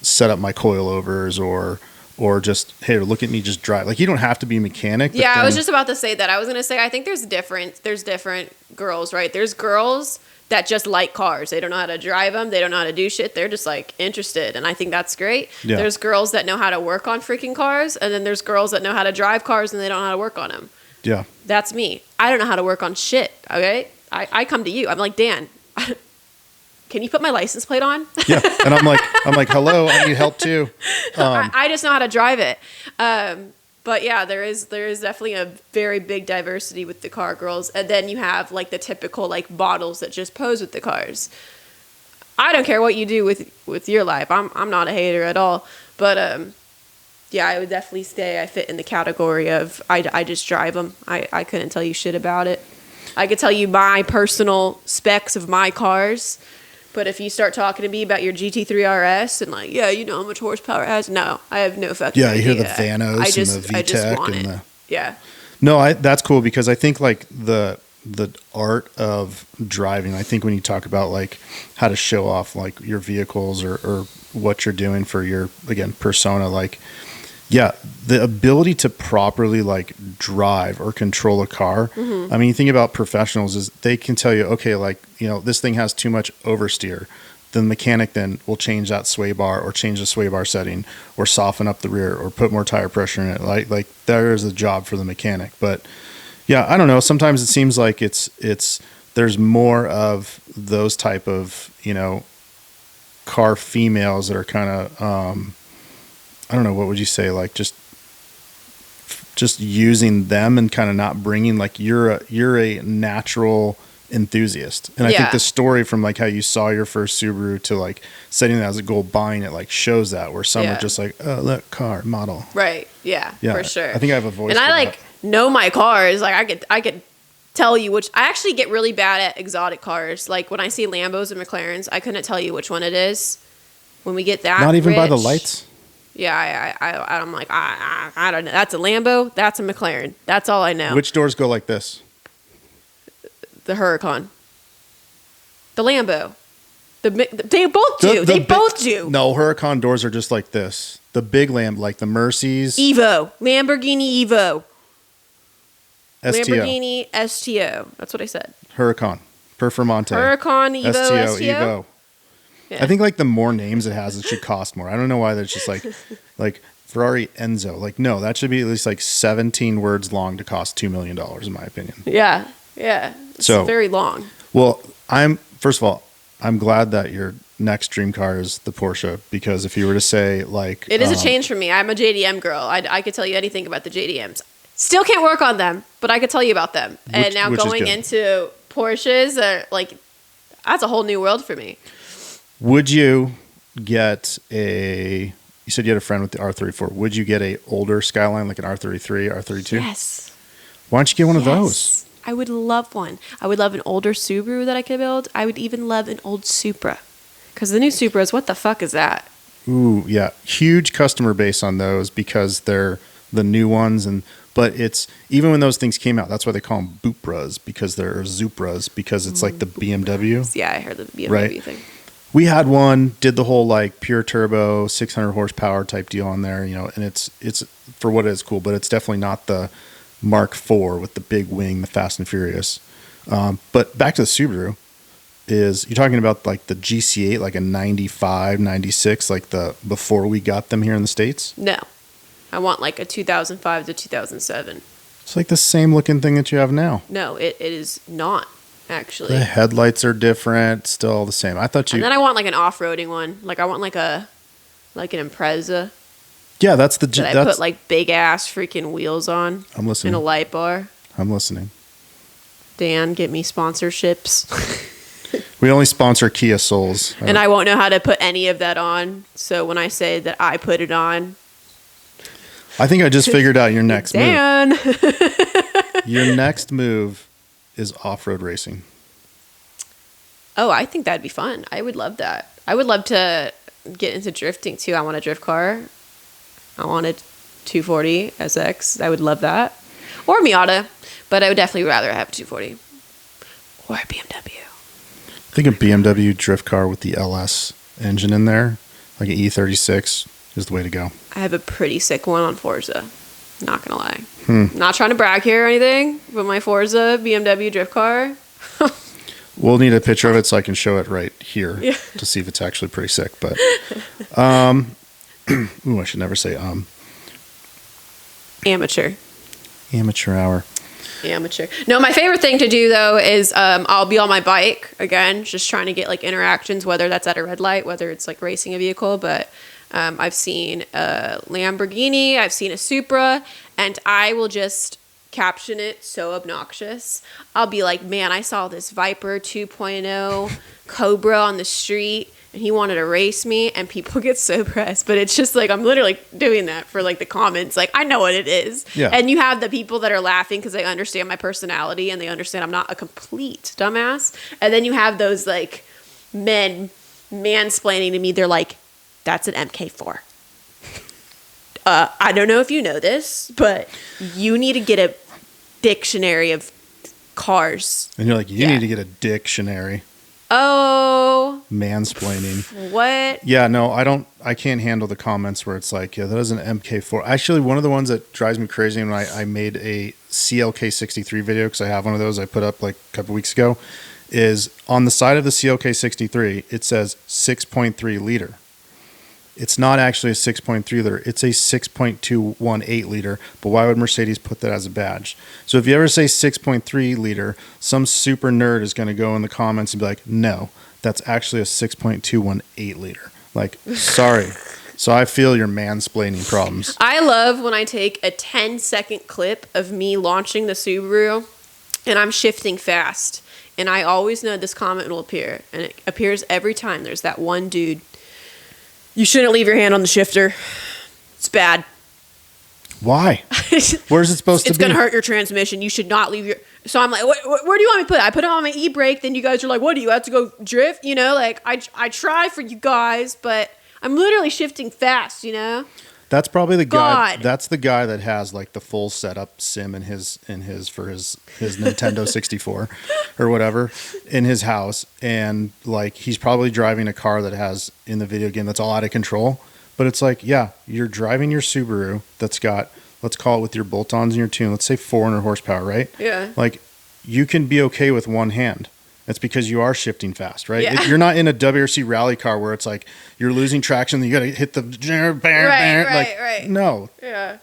set up my coilovers or just hey, look at me just drive. Like, you don't have to be a mechanic. Yeah, I was just about to say that. I was gonna say I think there's different girls, right? There's girls that just like cars. They don't know how to drive them. They don't know how to do shit. They're just like interested, and I think that's great. Yeah. There's girls that know how to work on freaking cars, and then there's girls that know how to drive cars and they don't know how to work on them. Yeah. That's me. I don't know how to work on shit. Okay, I come to you. I'm like, Dan, can you put my license plate on? Yeah. And I'm like, hello, I need help too. I just know how to drive it. But yeah, there is definitely a very big diversity with the car girls, and then you have like the typical like models that just pose with the cars. I don't care what you do with your life. I'm not a hater at all, but yeah, I would definitely say I fit in the category of I just drive them. I couldn't tell you shit about it. I could tell you my personal specs of my cars. But if you start talking to me about your GT3 RS and like, yeah, you know how much horsepower it has, no, I have no fucking idea. Yeah, you hear the Vanos and the VTEC and the. Yeah. No, that's cool because I think like the art of driving. I think when you talk about like how to show off like your vehicles or what you're doing for your persona, like. Yeah, the ability to properly like drive or control a car. Mm-hmm. I mean, you think about professionals is they can tell you, okay, like, this thing has too much oversteer. The mechanic then will change that sway bar or change the sway bar setting or soften up the rear or put more tire pressure in it. Like there is a job for the mechanic. But yeah, I don't know. Sometimes it seems like there's more of those type of, car females that are kind of, I don't know, what would you say? Like just using them and kind of not bringing like you're a natural enthusiast. And I think the story from like how you saw your first Subaru to like setting that as a goal, buying it, like shows that where some are just like, oh, look, car model. Right. Yeah, for sure. I think I have a voice. And I like know my cars. Like I could tell you which. I actually get really bad at exotic cars. Like when I see Lambos and McLarens, I couldn't tell you which one it is. When we get that, not even by the rich, lights. Yeah, I'm like, I don't know. That's a Lambo. That's a McLaren. That's all I know. Which doors go like this? The Huracan. The Lambo. They both do. They both do. No, Huracan doors are just like this. The big like the Mercedes. Evo. Lamborghini Evo. STO. Lamborghini STO. That's what I said. Huracan. Performante. Huracan Evo STO. Evo. Yeah. I think like the more names it has, it should cost more. I don't know why that's just like Ferrari Enzo. Like, no, that should be at least like 17 words long to cost $2 million in my opinion. Yeah. Yeah. It's very long. Well, first of all, I'm glad that your next dream car is the Porsche because if you were to say like. It is a change for me. I'm a JDM girl. I could tell you anything about the JDMs. Still can't work on them, but I could tell you about them. And now going into Porsches, that's a whole new world for me. Would you get you said you had a friend with the R34. Would you get a older Skyline like an R33, R32? Yes. Why don't you get one of those? I would love one. I would love an older Subaru that I could build. I would even love an old Supra. Because the new Supras, what the fuck is that? Ooh, yeah. Huge customer base on those because they're the new ones. But it's, even when those things came out, that's why they call them Bupras because they're Zupras because it's like the BMW. Yeah, I heard the BMW thing. We had one, did the whole like pure turbo, 600 horsepower type deal on there, and it's for what it is cool, but it's definitely not the Mark IV with the big wing, the Fast and Furious. But back to the Subaru, you're talking about like the GC8, like a 95, 96, like before we got them here in the States? No. I want like a 2005 to 2007. It's like the same looking thing that you have now. No, it is not. Actually, the headlights are different, still the same. I thought you. And then I want like an off-roading one. Like I want like an Impreza. Yeah, that's the. That I put like big ass freaking wheels on. I'm listening. And a light bar. I'm listening. Dan, get me sponsorships. We only sponsor Kia Souls. And I won't know how to put any of that on. So when I say that I put it on, I think I just figured out your next move. Dan. Your next move is off-road racing. Oh, I think that'd be fun. I would love that. I would love to get into drifting too. I want a drift car. I want a 240 SX. I would love that. Or Miata, but I would definitely rather have a 240. Or a BMW. I think a BMW drift car with the LS engine in there, like an E36, is the way to go. I have a pretty sick one on Forza. Not gonna lie. Not trying to brag here or anything, but my Forza BMW drift car. We'll need a picture of it so I can show it right here Yeah. to see if it's actually pretty sick. But, ooh, I should never say Amateur. Amateur hour. Amateur. No, my favorite thing to do though is I'll be on my bike again, just trying to get like interactions, whether that's at a red light, whether it's like racing a vehicle. But I've seen a Lamborghini, I've seen a Supra, and I will just caption it so obnoxious. I'll be like, man, I saw this Viper 2.0 Cobra on the street and he wanted to race me, and people get so pressed. But it's just like, I'm literally doing that for like the comments. Like, I know what it is. Yeah. And you have the people that are laughing because they understand my personality and they understand I'm not a complete dumbass. And then you have those like men mansplaining to me. They're like, that's an MK4. I don't know if you know this, but you need to get a dictionary of cars. And you're like, you Yeah. need to get a dictionary. Oh, Mansplaining. what? Yeah, no, I can't handle the comments where it's like, yeah, that is an MK4. Actually, one of the ones that drives me crazy when I made a CLK63 video, because I have one of those I put up like a couple weeks ago, is on the side of the CLK63, it says 6.3 liter. It's not actually a 6.3 liter. It's a 6.218 liter. But why would Mercedes put that as a badge? So if you ever say 6.3 liter, some super nerd is going to go in the comments and be like, no, that's actually a 6.218 liter. Like, sorry. So I feel your mansplaining problems. I love when I take a 10-second clip of me launching the Subaru and I'm shifting fast. And I always know this comment will appear. And it appears every time. There's that one dude. You shouldn't leave your hand on the shifter. It's bad. Why? Where's it supposed to be? It's going to hurt your transmission. You should not leave your... So I'm like, where do you want me to put it? I put it on my e-brake. Then you guys are like, what, do you have to go drift? You know, like, I try for you guys, but I'm literally shifting fast, you know? That's probably the guy. God. That's the guy that has like the full setup sim in his Nintendo 64 or whatever in his house, and like he's probably driving a car that has in the video game that's all out of control. But it's like, yeah, you're driving your Subaru that's got, let's call it with your bolt-ons and your tune, let's say 400 horsepower, right? Yeah. Like you can be okay with one hand. That's because you are shifting fast, right? Yeah. You're not in a WRC rally car where it's like you're losing traction, then you got to hit the Right. No, Yeah.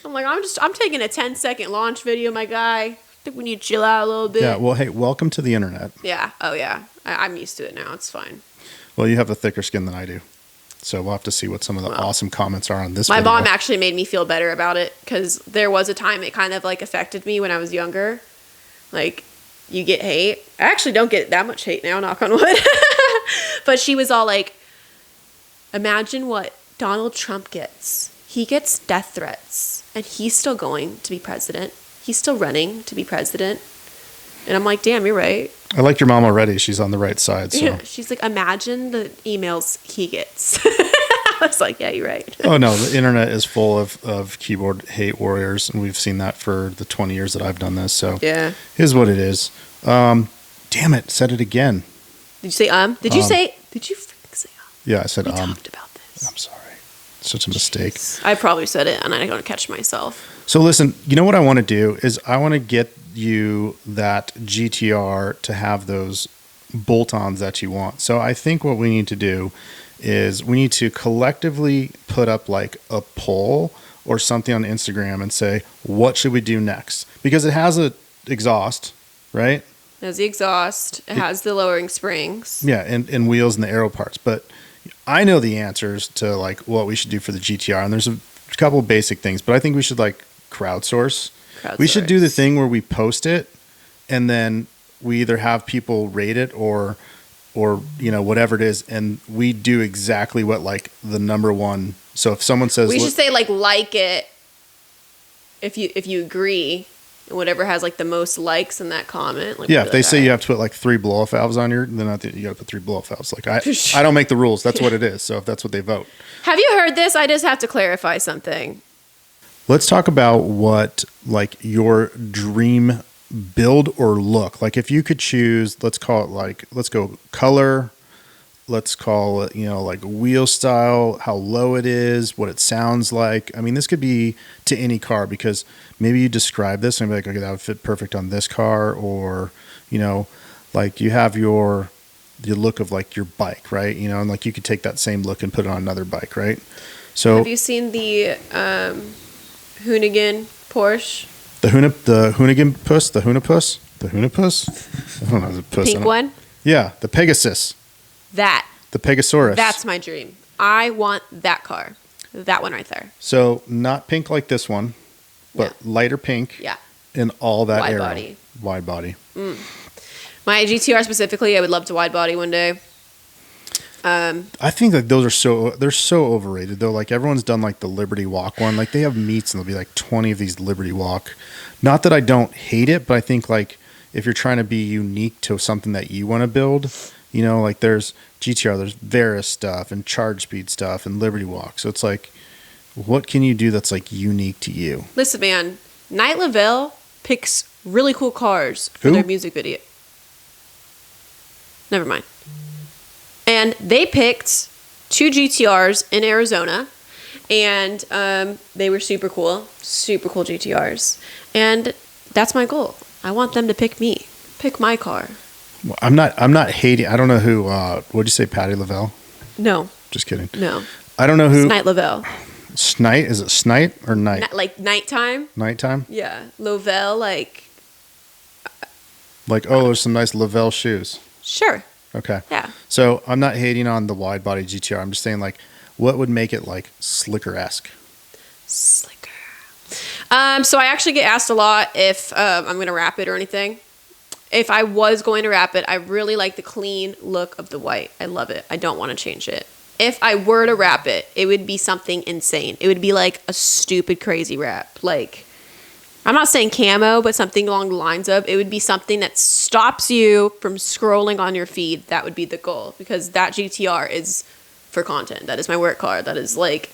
I'm like, I'm taking a 10-second launch video, my guy. I think we need to chill out a little bit. yeah. Well, hey, welcome to the internet. Yeah. Oh, yeah. I'm used to it now. It's fine. Well, you have a thicker skin than I do, so we'll have to see what some of the awesome comments are on this. My video. mom actually made me feel better about it because there was a time it kind of like affected me when I was younger. Like, you get hate. I actually don't get that much hate now, knock on wood. But she was all like, imagine what Donald Trump gets. He gets death threats, and he's still going to be president. He's still running to be president. And I'm like, damn, you're right. I like your mom already. She's on the right side. So. Yeah. She's like, imagine the emails he gets. I was like, yeah, you're right. Oh no, the internet is full of keyboard hate warriors, and we've seen that for the 20 years that I've done this. So Yeah. here's what it is. Damn it, said it again. Did you say Did you freaking say Yeah, I said We talked about this. I'm sorry, such a mistake. I probably said it, and I don't catch myself. So listen, you know what I want to do is I want to get you that GTR to have those bolt-ons that you want. So I think what we need to do is we need to collectively put up like a poll or something on Instagram and say, what should we do next? Because it has a exhaust, right? It has the exhaust. It has the lowering springs. Yeah, and wheels and the aero parts. But I know the answers to like what we should do for the GTR, and there's a couple basic things, but I think we should like crowdsource. We should do the thing where we post it and then we either have people rate it or you know whatever it is, and we do exactly what like the number one. So if someone says We should say like it if you agree, and whatever has like the most likes in that comment. Like, Yeah, we'll if be they like, say "All you right." have to put like 3 blow off valves on your, then you got to put 3 blow off valves. Like I don't make the rules. That's what it is. So if that's what they vote. Have you heard this? I just have to clarify something. Let's talk about what like your dream build or look. Like if you could choose, let's call it like, let's go color. Let's call it, like wheel style, how low it is, what it sounds like. I mean, this could be to any car because maybe you describe this and be like, okay, that would fit perfect on this car. Or, like you have the look of like your bike, right? And like you could take that same look and put it on another bike, right? So Have you seen the Hoonigan Porsche? the Hoonigan puss, the Hoonipus. I don't know the puss. Pink one? Yeah, the Pegasus, That. the Pegasaurus. That's my dream. I want that car. That one right there. So not pink like this one, but No. lighter pink. Yeah. In all that Wide area. body. Wide body. My GTR specifically, I would love to wide body one day. I think that they're so overrated though. Like everyone's done like the Liberty Walk one. Like they have meets and there'll be like 20 of these Liberty Walk. Not that I don't hate it, but I think like if you're trying to be unique to something that you want to build, like there's GTR, there's Veris stuff and Charge Speed stuff and Liberty Walk. So it's like, what can you do that's like unique to you? Listen, man, Night Lavelle picks really cool cars for Who? their music video. Never mind. And they picked 2 GTRs in Arizona, and they were super cool GTRs. And that's my goal. I want them to pick me, pick my car. Well, I'm not hating. I don't know who. What'd you say, Patty Lavelle? No, Just kidding. no. I don't know who. It's Night Lavelle. Snite? Is it Snite or Night? Like nighttime. Nighttime? Yeah, Lavelle. Like Like, oh, there's some nice Lavelle shoes. sure. Okay. Yeah. So I'm not hating on the wide body GTR. I'm just saying, like, what would make it like slicker esque? Slicker. So I actually get asked a lot if I'm going to wrap it or anything. If I was going to wrap it, I really like the clean look of the white. I love it. I don't want to change it. If I were to wrap it, it would be something insane. It would be like a stupid, crazy wrap. Like, I'm not saying camo, but something along the lines of, it would be something that stops you from scrolling on your feed. That would be the goal, because that GTR is for content. That is my work car. That is like,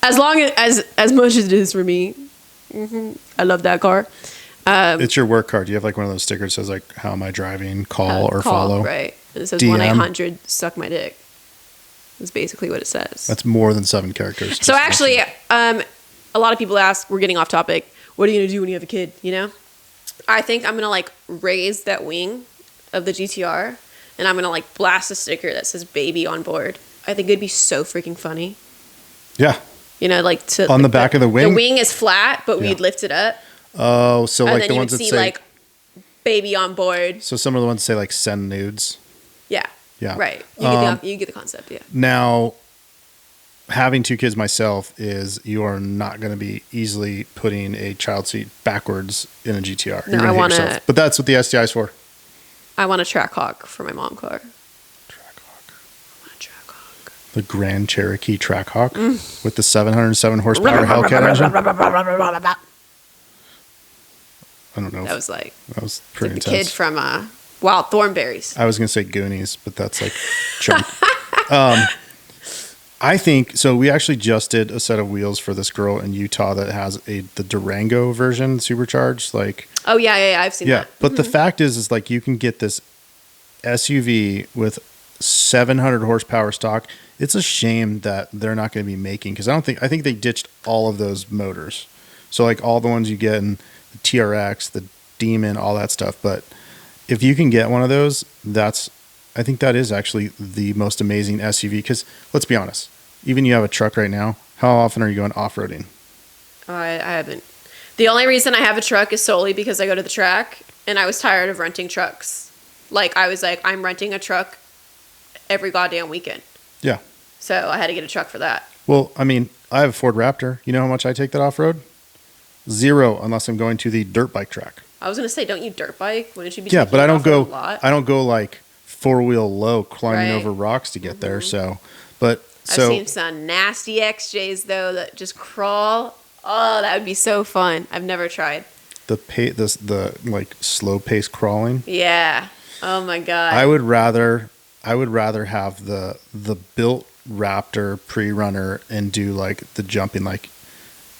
as long as much as it is for me. I love that car. It's your work card. Do you have like one of those stickers that says like, how am I driving? Call or follow? Right. And it says DM. 1-800 suck my dick. That's basically what it says. That's more than 7 characters. So Just actually, listen. a lot of people ask, we're getting off topic, what are you going to do when you have a kid, I think I'm going to like raise that wing of the GTR, and I'm going to like blast a sticker that says baby on board. I think it'd be so freaking funny. Yeah. Like to On the like, back of the wing? The wing is flat, but Yeah. we'd lift it up. Oh, so And like then the you ones would that see say, like baby on board. so some of the ones say like send nudes. Yeah. Yeah. Right. You get the concept, yeah. Now, having 2 kids myself is you are not going to be easily putting a child seat backwards in a GTR. No, You're gonna I hit wanna- yourself. But that's what the STI is for. I want a Trackhawk for my mom car. Trackhawk. I want a Trackhawk. The Grand Cherokee Trackhawk with the 707 horsepower Hellcat engine. I don't know. That was like That was the pretty kid intense. from Wild Thornberries. I was going to say Goonies, but that's like junk. I think so. We actually just did a set of wheels for this girl in Utah that has the Durango version supercharged. Like, Oh yeah, I've seen yeah. that. But the fact is like you can get this SUV with 700 horsepower stock. It's a shame that they're not going to be making, because I think they ditched all of those motors. So like all the ones you get in the TRX, the Demon, all that stuff. But if you can get one of those, I think that is actually the most amazing SUV, because let's be honest, even you have a truck right now, how often are you going off-roading? I haven't. The only reason I have a truck is solely because I go to the track, and I was tired of renting trucks. Like, I was like, I'm renting a truck every goddamn weekend. Yeah. So I had to get a truck for that. Well, I mean, I have a Ford Raptor. You know how much I take that off-road? 0, unless I'm going to the dirt bike track. I was gonna say, don't you dirt bike? Wouldn't you be? Yeah, taking but it I don't off-road go. a lot? I don't go like 4-wheel low climbing Right. over rocks to get there. So, I've so seen some nasty XJs though that just crawl. Oh, that would be so fun. I've never tried. the like slow pace crawling. Yeah. Oh my god. I would rather have the built Raptor pre-runner and do like the jumping. Like,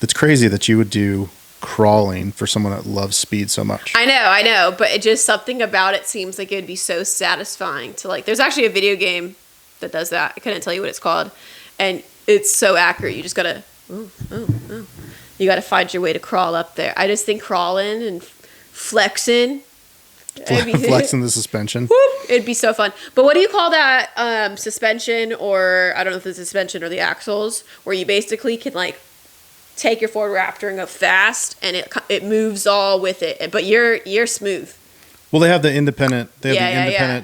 it's crazy that you would do crawling for someone that loves speed so much. I know, but it just something about it seems like it'd be so satisfying to like. There's actually a video game that does that. I couldn't tell you what it's called, and it's so accurate. You just gotta, you gotta find your way to crawl up there. I just think crawling and flexing, Flexing the suspension. whoop, it'd be so fun. But what do you call that suspension, or I don't know if it's the suspension or the axles, where you basically can like take your Ford Raptor and go fast, and it moves all with it, but you're smooth. Well, they have the independent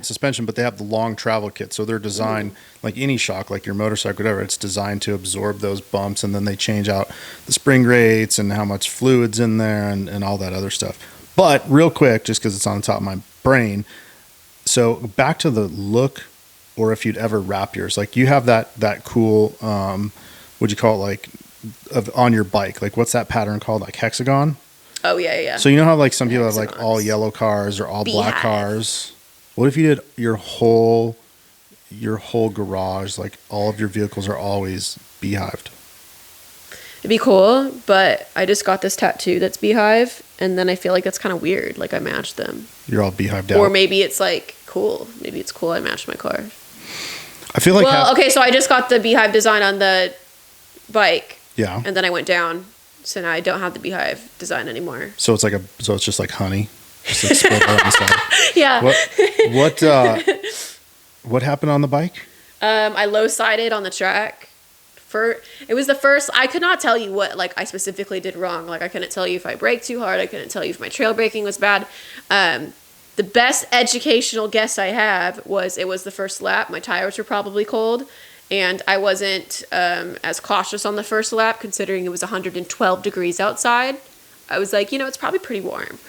suspension, but they have the long travel kit. So they're designed like any shock, like your motorcycle, whatever. It's designed to absorb those bumps, and then they change out the spring rates and how much fluid's in there and all that other stuff. But real quick, just because it's on the top of my brain, so back to the look, or if you'd ever wrap yours, like you have that cool, what'd you call it, like on your bike? Like what's that pattern called? Like hexagon? Oh yeah. So you know how like some people have like all yellow cars or all black cars? What if you did your whole garage, like all of your vehicles are always beehived? It'd be cool, but I just got this tattoo that's beehive, and then I feel like that's kind of weird. Like I matched them. You're all beehived out. Or maybe it's like cool. Maybe it's cool I matched my car. I feel like okay, so I just got the beehive design on the bike. Yeah. And then I went down. So now I don't have the beehive design anymore. So it's just like honey. Just like split on the side. Yeah. What happened on the bike? I low-sided on the track. It was the first, I could not tell you what like I specifically did wrong. Like I couldn't tell you if I braked too hard. I couldn't tell you if my trail braking was bad. The best educational guess I have was it was the first lap. My tires were probably cold. And I wasn't as cautious on the first lap, considering it was 112 degrees outside. I was like, it's probably pretty warm.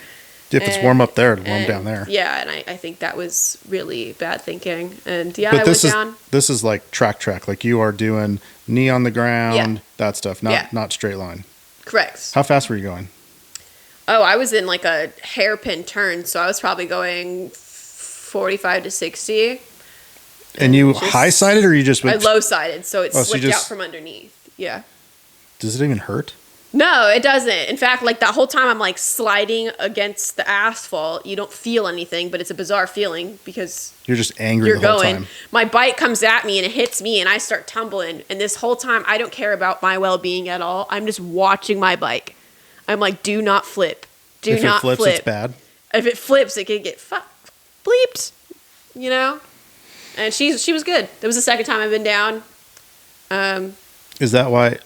If it's warm up there, it's warm down there. Yeah, and I think that was really bad thinking. And yeah, but I went down. This is like track. Like you are doing knee on the ground, that stuff, not straight line. Correct. How fast were you going? Oh, I was in like a hairpin turn, so I was probably going 45 to 60. And you high-sided, or you just went? I low-sided, so it slipped out from underneath. Yeah. Does it even hurt? No, it doesn't. In fact, like that whole time I'm like sliding against the asphalt. You don't feel anything, but it's a bizarre feeling because you're just angry the whole time. My bike comes at me and it hits me and I start tumbling. And this whole time I don't care about my well-being at all. I'm just watching my bike. I'm like, do not flip. Do not flip. If it flips, it's bad. If it flips, it can get bleeped. And she was good. That was the second time I've been down. Is that why?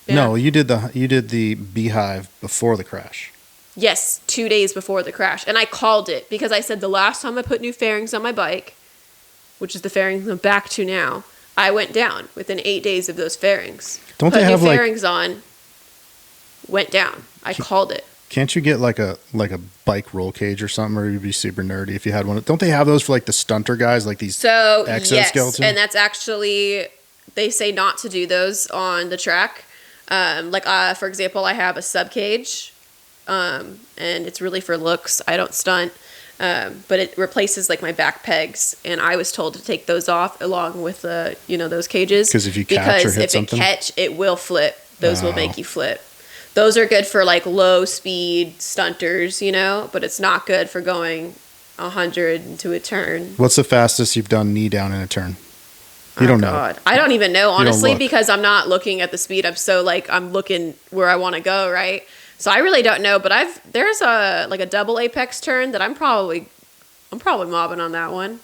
Yeah. No, you did the beehive before the crash. Yes, 2 days before the crash. And I called it because I said the last time I put new fairings on my bike, which is the fairings I'm back to now, I went down within 8 days of those fairings. Don't they have new fairings on, went down. I called it. Can't you get like a bike roll cage or something, or you'd be super nerdy if you had one? Don't they have those for like the stunter guys, like these exoskeletons? Yes, and that's actually, they say not to do those on the track. For example, I have a sub cage, and it's really for looks. I don't stunt, but it replaces like my back pegs, and I was told to take those off along with those cages. Because if you catch or hit something, it will flip. Those will make you flip. Those are good for like low speed stunters, but it's not good for going 100 into a turn. What's the fastest you've done knee down in a turn? You don't know. I don't even know, honestly, because I'm not looking at the speed. I'm looking where I want to go, right? So I really don't know, but there's a double apex turn that I'm probably mobbing on that one.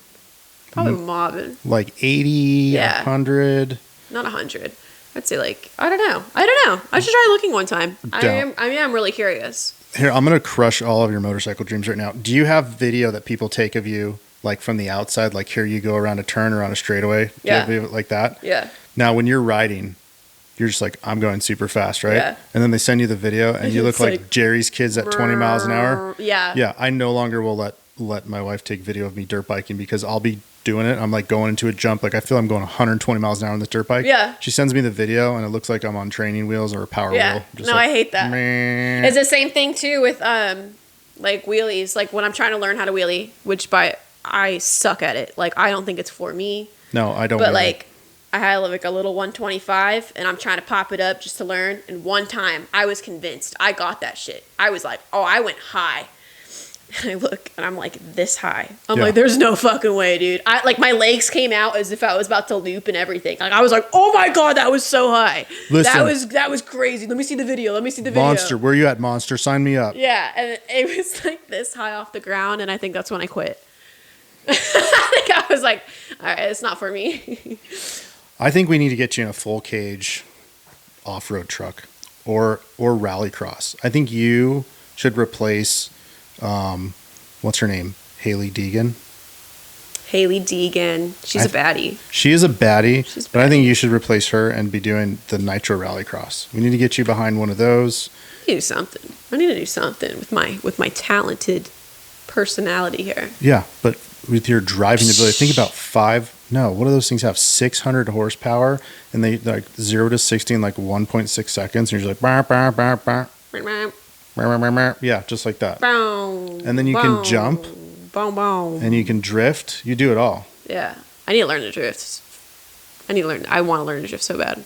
Probably mobbing. Like 80, 100. Not 100. I'd say I don't know. I should try looking one time. I am really curious. Here, I'm going to crush all of your motorcycle dreams right now. Do you have video that people take of you, like from the outside, like here you go around a turn or on a straightaway? Do you have video like that? Yeah. Now, when you're riding, you're just like, I'm going super fast, right? Yeah. And then they send you the video and you look like Jerry's kids at 20 miles an hour. Yeah. Yeah. I no longer will let my wife take video of me dirt biking because I'll be doing it. I'm like going into a jump. Like I feel I'm going 120 miles an hour on this dirt bike. Yeah. She sends me the video and it looks like I'm on training wheels or a power Yeah. wheel. No, like, I hate that. meh. It's the same thing too with like wheelies. Like when I'm trying to learn how to wheelie, which I suck at it. Like I don't think it's for me. No, I don't. But wheelie. like I had like a little 125 and I'm trying to pop it up just to learn. And one time I was convinced I got that shit. I was like, oh, I went high. And I look and I'm like this high. I'm Yeah. like, there's no fucking way, dude. I like my legs came out as if I was about to loop and everything. Like I was like, oh my god, that was so high. Listen. That was crazy. Let me see the video. Monster, where you at, Monster? Sign me up. Yeah, and it was like this high off the ground, and I think that's when I quit. I think I was like, all right, it's not for me. I think we need to get you in a full cage off-road truck or rallycross. I think you should replace what's her name? Haley Deegan. Haley Deegan, she's a baddie. She is a baddie, She's a but I baddie. think you should replace her and be doing the Nitro Rallycross. We need to get you behind one of those. I need to do something. I need to do something with my talented personality here. Yeah, but with your driving ability, think about what do those things have? 600 horsepower, and they like 0 to 60 in like 1.6 seconds, and you're just like, bah, bah, bah, bah. Yeah, just like that. And then you can jump. Boom. And you can drift. You do it all. Yeah. I need to learn to drift. I want to learn to drift so bad.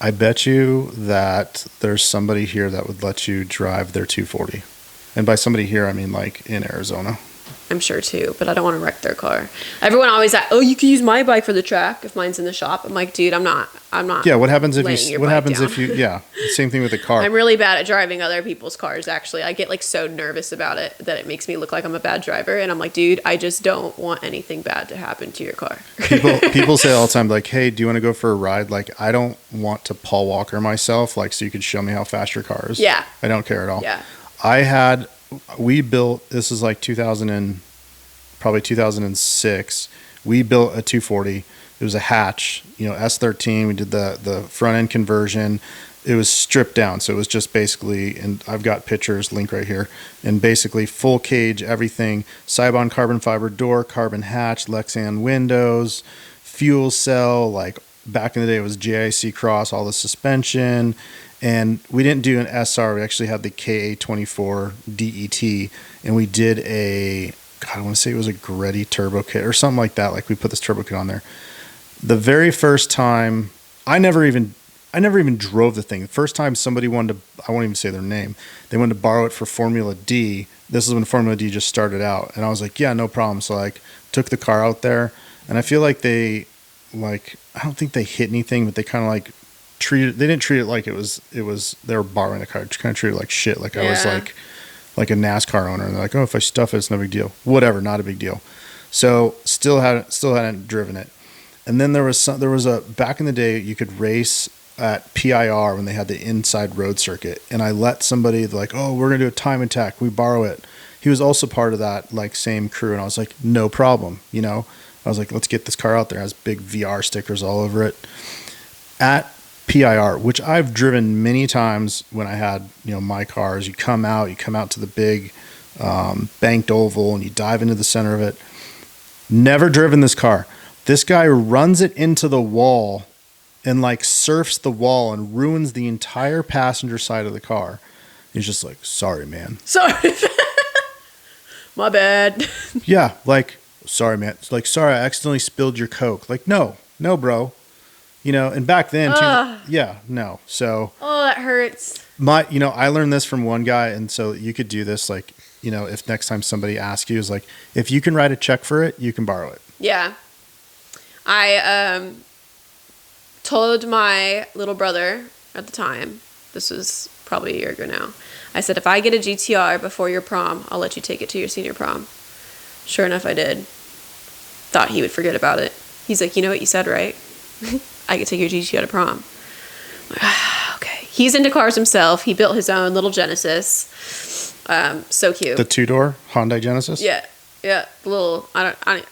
I bet you that there's somebody here that would let you drive their 240. And by somebody here, I mean like in Arizona. I'm sure too, but I don't want to wreck their car. Everyone always asks, "Oh, you can use my bike for the track if mine's in the shop." I'm like, dude, I'm not. Yeah, what happens if laying you? your What bike happens down. if you? Yeah, same thing with the car. I'm really bad at driving other people's cars. Actually, I get like so nervous about it that it makes me look like I'm a bad driver, and I'm like, dude, I just don't want anything bad to happen to your car. People say all the time, like, "Hey, do you want to go for a ride?" Like, I don't want to Paul Walker myself, like, so you could show me how fast your car is. Yeah. I don't care at all. Yeah. We built. This is like 2006. We built a 240. It was a hatch, S13. We did the front end conversion. It was stripped down, so it was just basically, and I've got pictures, link right here, and basically full cage, everything, Cybon carbon fiber door, carbon hatch, Lexan windows, fuel cell, like back in the day it was JIC cross, all the suspension, and we didn't do an SR, we actually had the KA24 DET, and we did I want to say it was a Greddy turbo kit or something like that, like we put this turbo kit on there. The very first time, I never even drove the thing. The first time somebody wanted to, I won't even say their name, they wanted to borrow it for Formula D. This is when Formula D just started out. And I was like, yeah, no problem. So like took the car out there, and I feel like I don't think they hit anything, but they kind of like they didn't treat it like it was, they were borrowing the car, kind of treated it like shit. Like I was like a NASCAR owner, and they're like, oh, if I stuff it, it's no big deal. Whatever, not a big deal. So still hadn't driven it. And then there was a back in the day you could race at PIR when they had the inside road circuit, and I let somebody like, oh, we're gonna do a time attack, we borrow it. He was also part of that like same crew, and I was like, no problem. I was like, let's get this car out there. It has big VR stickers all over it. At PIR, which I've driven many times when I had my cars, you come out to the big banked oval and you dive into the center of it. Never driven this car. This guy runs it into the wall and like surfs the wall and ruins the entire passenger side of the car. He's just like, sorry, man. Sorry. My bad. Yeah, like, sorry, man. It's like, sorry, I accidentally spilled your Coke. Like, no, bro. And back then, no. So, Oh, that hurts. I learned this from one guy, and so you could do this, like, if next time somebody asks you, is like, if you can write a check for it, you can borrow it. Yeah. I told my little brother at the time, this was probably a year ago now, I said, if I get a GTR before your prom, I'll let you take it to your senior prom. Sure enough, I did. Thought he would forget about it. He's like, you know what you said, right? I could take your GTR to prom. I'm like, okay. He's into cars himself. He built his own little Genesis. So cute. The 2-door Hyundai Genesis? Yeah. The little,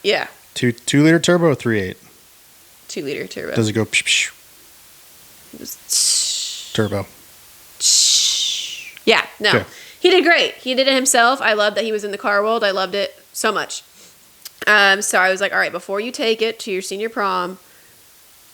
yeah. 2-liter turbo or 3.8? 2-liter turbo. Does it go psh, It was turbo? Yeah, no. Okay. He did great. He did it himself. I loved that he was in the car world. I loved it so much. So I was like, all right, before you take it to your senior prom,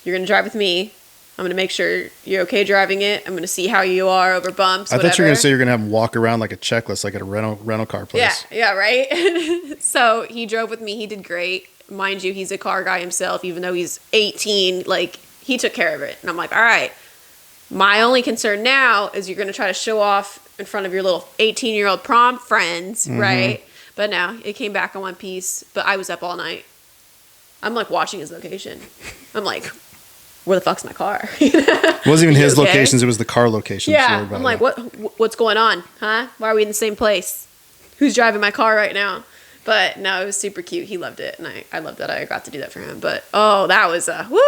you're going to drive with me. I'm going to make sure you're okay driving it. I'm going to see how you are over bumps, I whatever. thought you were going to say you're going to have him walk around like a checklist, like at a rental car place. Yeah, right? So he drove with me. He did great. Mind you, he's a car guy himself, even though he's 18. Like, he took care of it. And I'm like, all right, my only concern now is you're going to try to show off in front of your little 18-year-old prom friends, right? But no, it came back in one piece. But I was up all night. I'm like watching his location. I'm like, where the fuck's my car? It wasn't even his locations, it was the car locations. Yeah, I'm like, what's going on, huh? Why are we in the same place? Who's driving my car right now? But no, it was super cute. He loved it, and I loved that I got to do that for him. But oh, that was woo!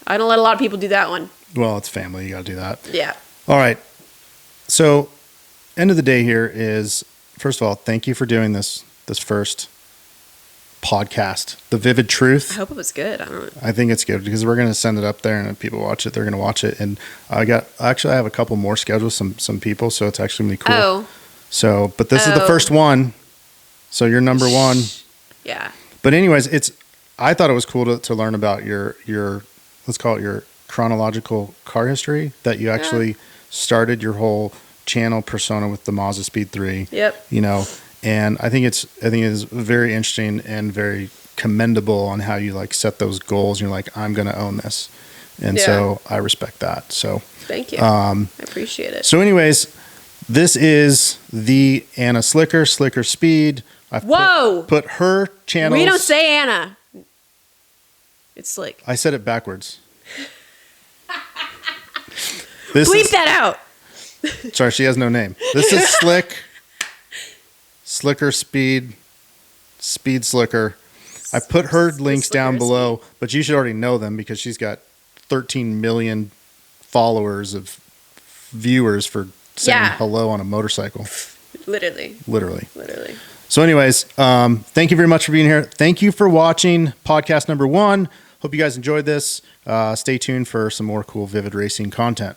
I don't let a lot of people do that one. Well, it's family. You got to do that. Yeah. All right. So, end of the day here is, first of all, thank you for doing this first podcast, The Vivid Truth. I hope it was good. I think it's good because we're going to send it up there, and if people watch it, they're going to watch it. And I have a couple more scheduled, some people, so it's actually going to be cool. Oh. So, but this is the first one, so you're number one. Yeah. But anyways, I thought it was cool to learn about your let's call it your chronological car history, that you actually started your whole channel persona with the Mazda Speed 3. Yep. You know, and I think it is very interesting and very commendable on how you like set those goals. You're like, I'm going to own this. And so I respect that. So thank you. I appreciate it. So anyways, this is the Anna Slicker Speed. Whoa! Put her channel. We don't say Anna. It's Slick. I said it backwards. Bleep that out. Sorry, she has no name. This is Slicker Speed Slicker. I put her links down below, but you should already know them because she's got 13 million followers of viewers for saying hello on a motorcycle. Literally. So anyways, thank you very much for being here. Thank you for watching podcast number 1. Hope you guys enjoyed this. Stay tuned for some more cool Vivid Racing content.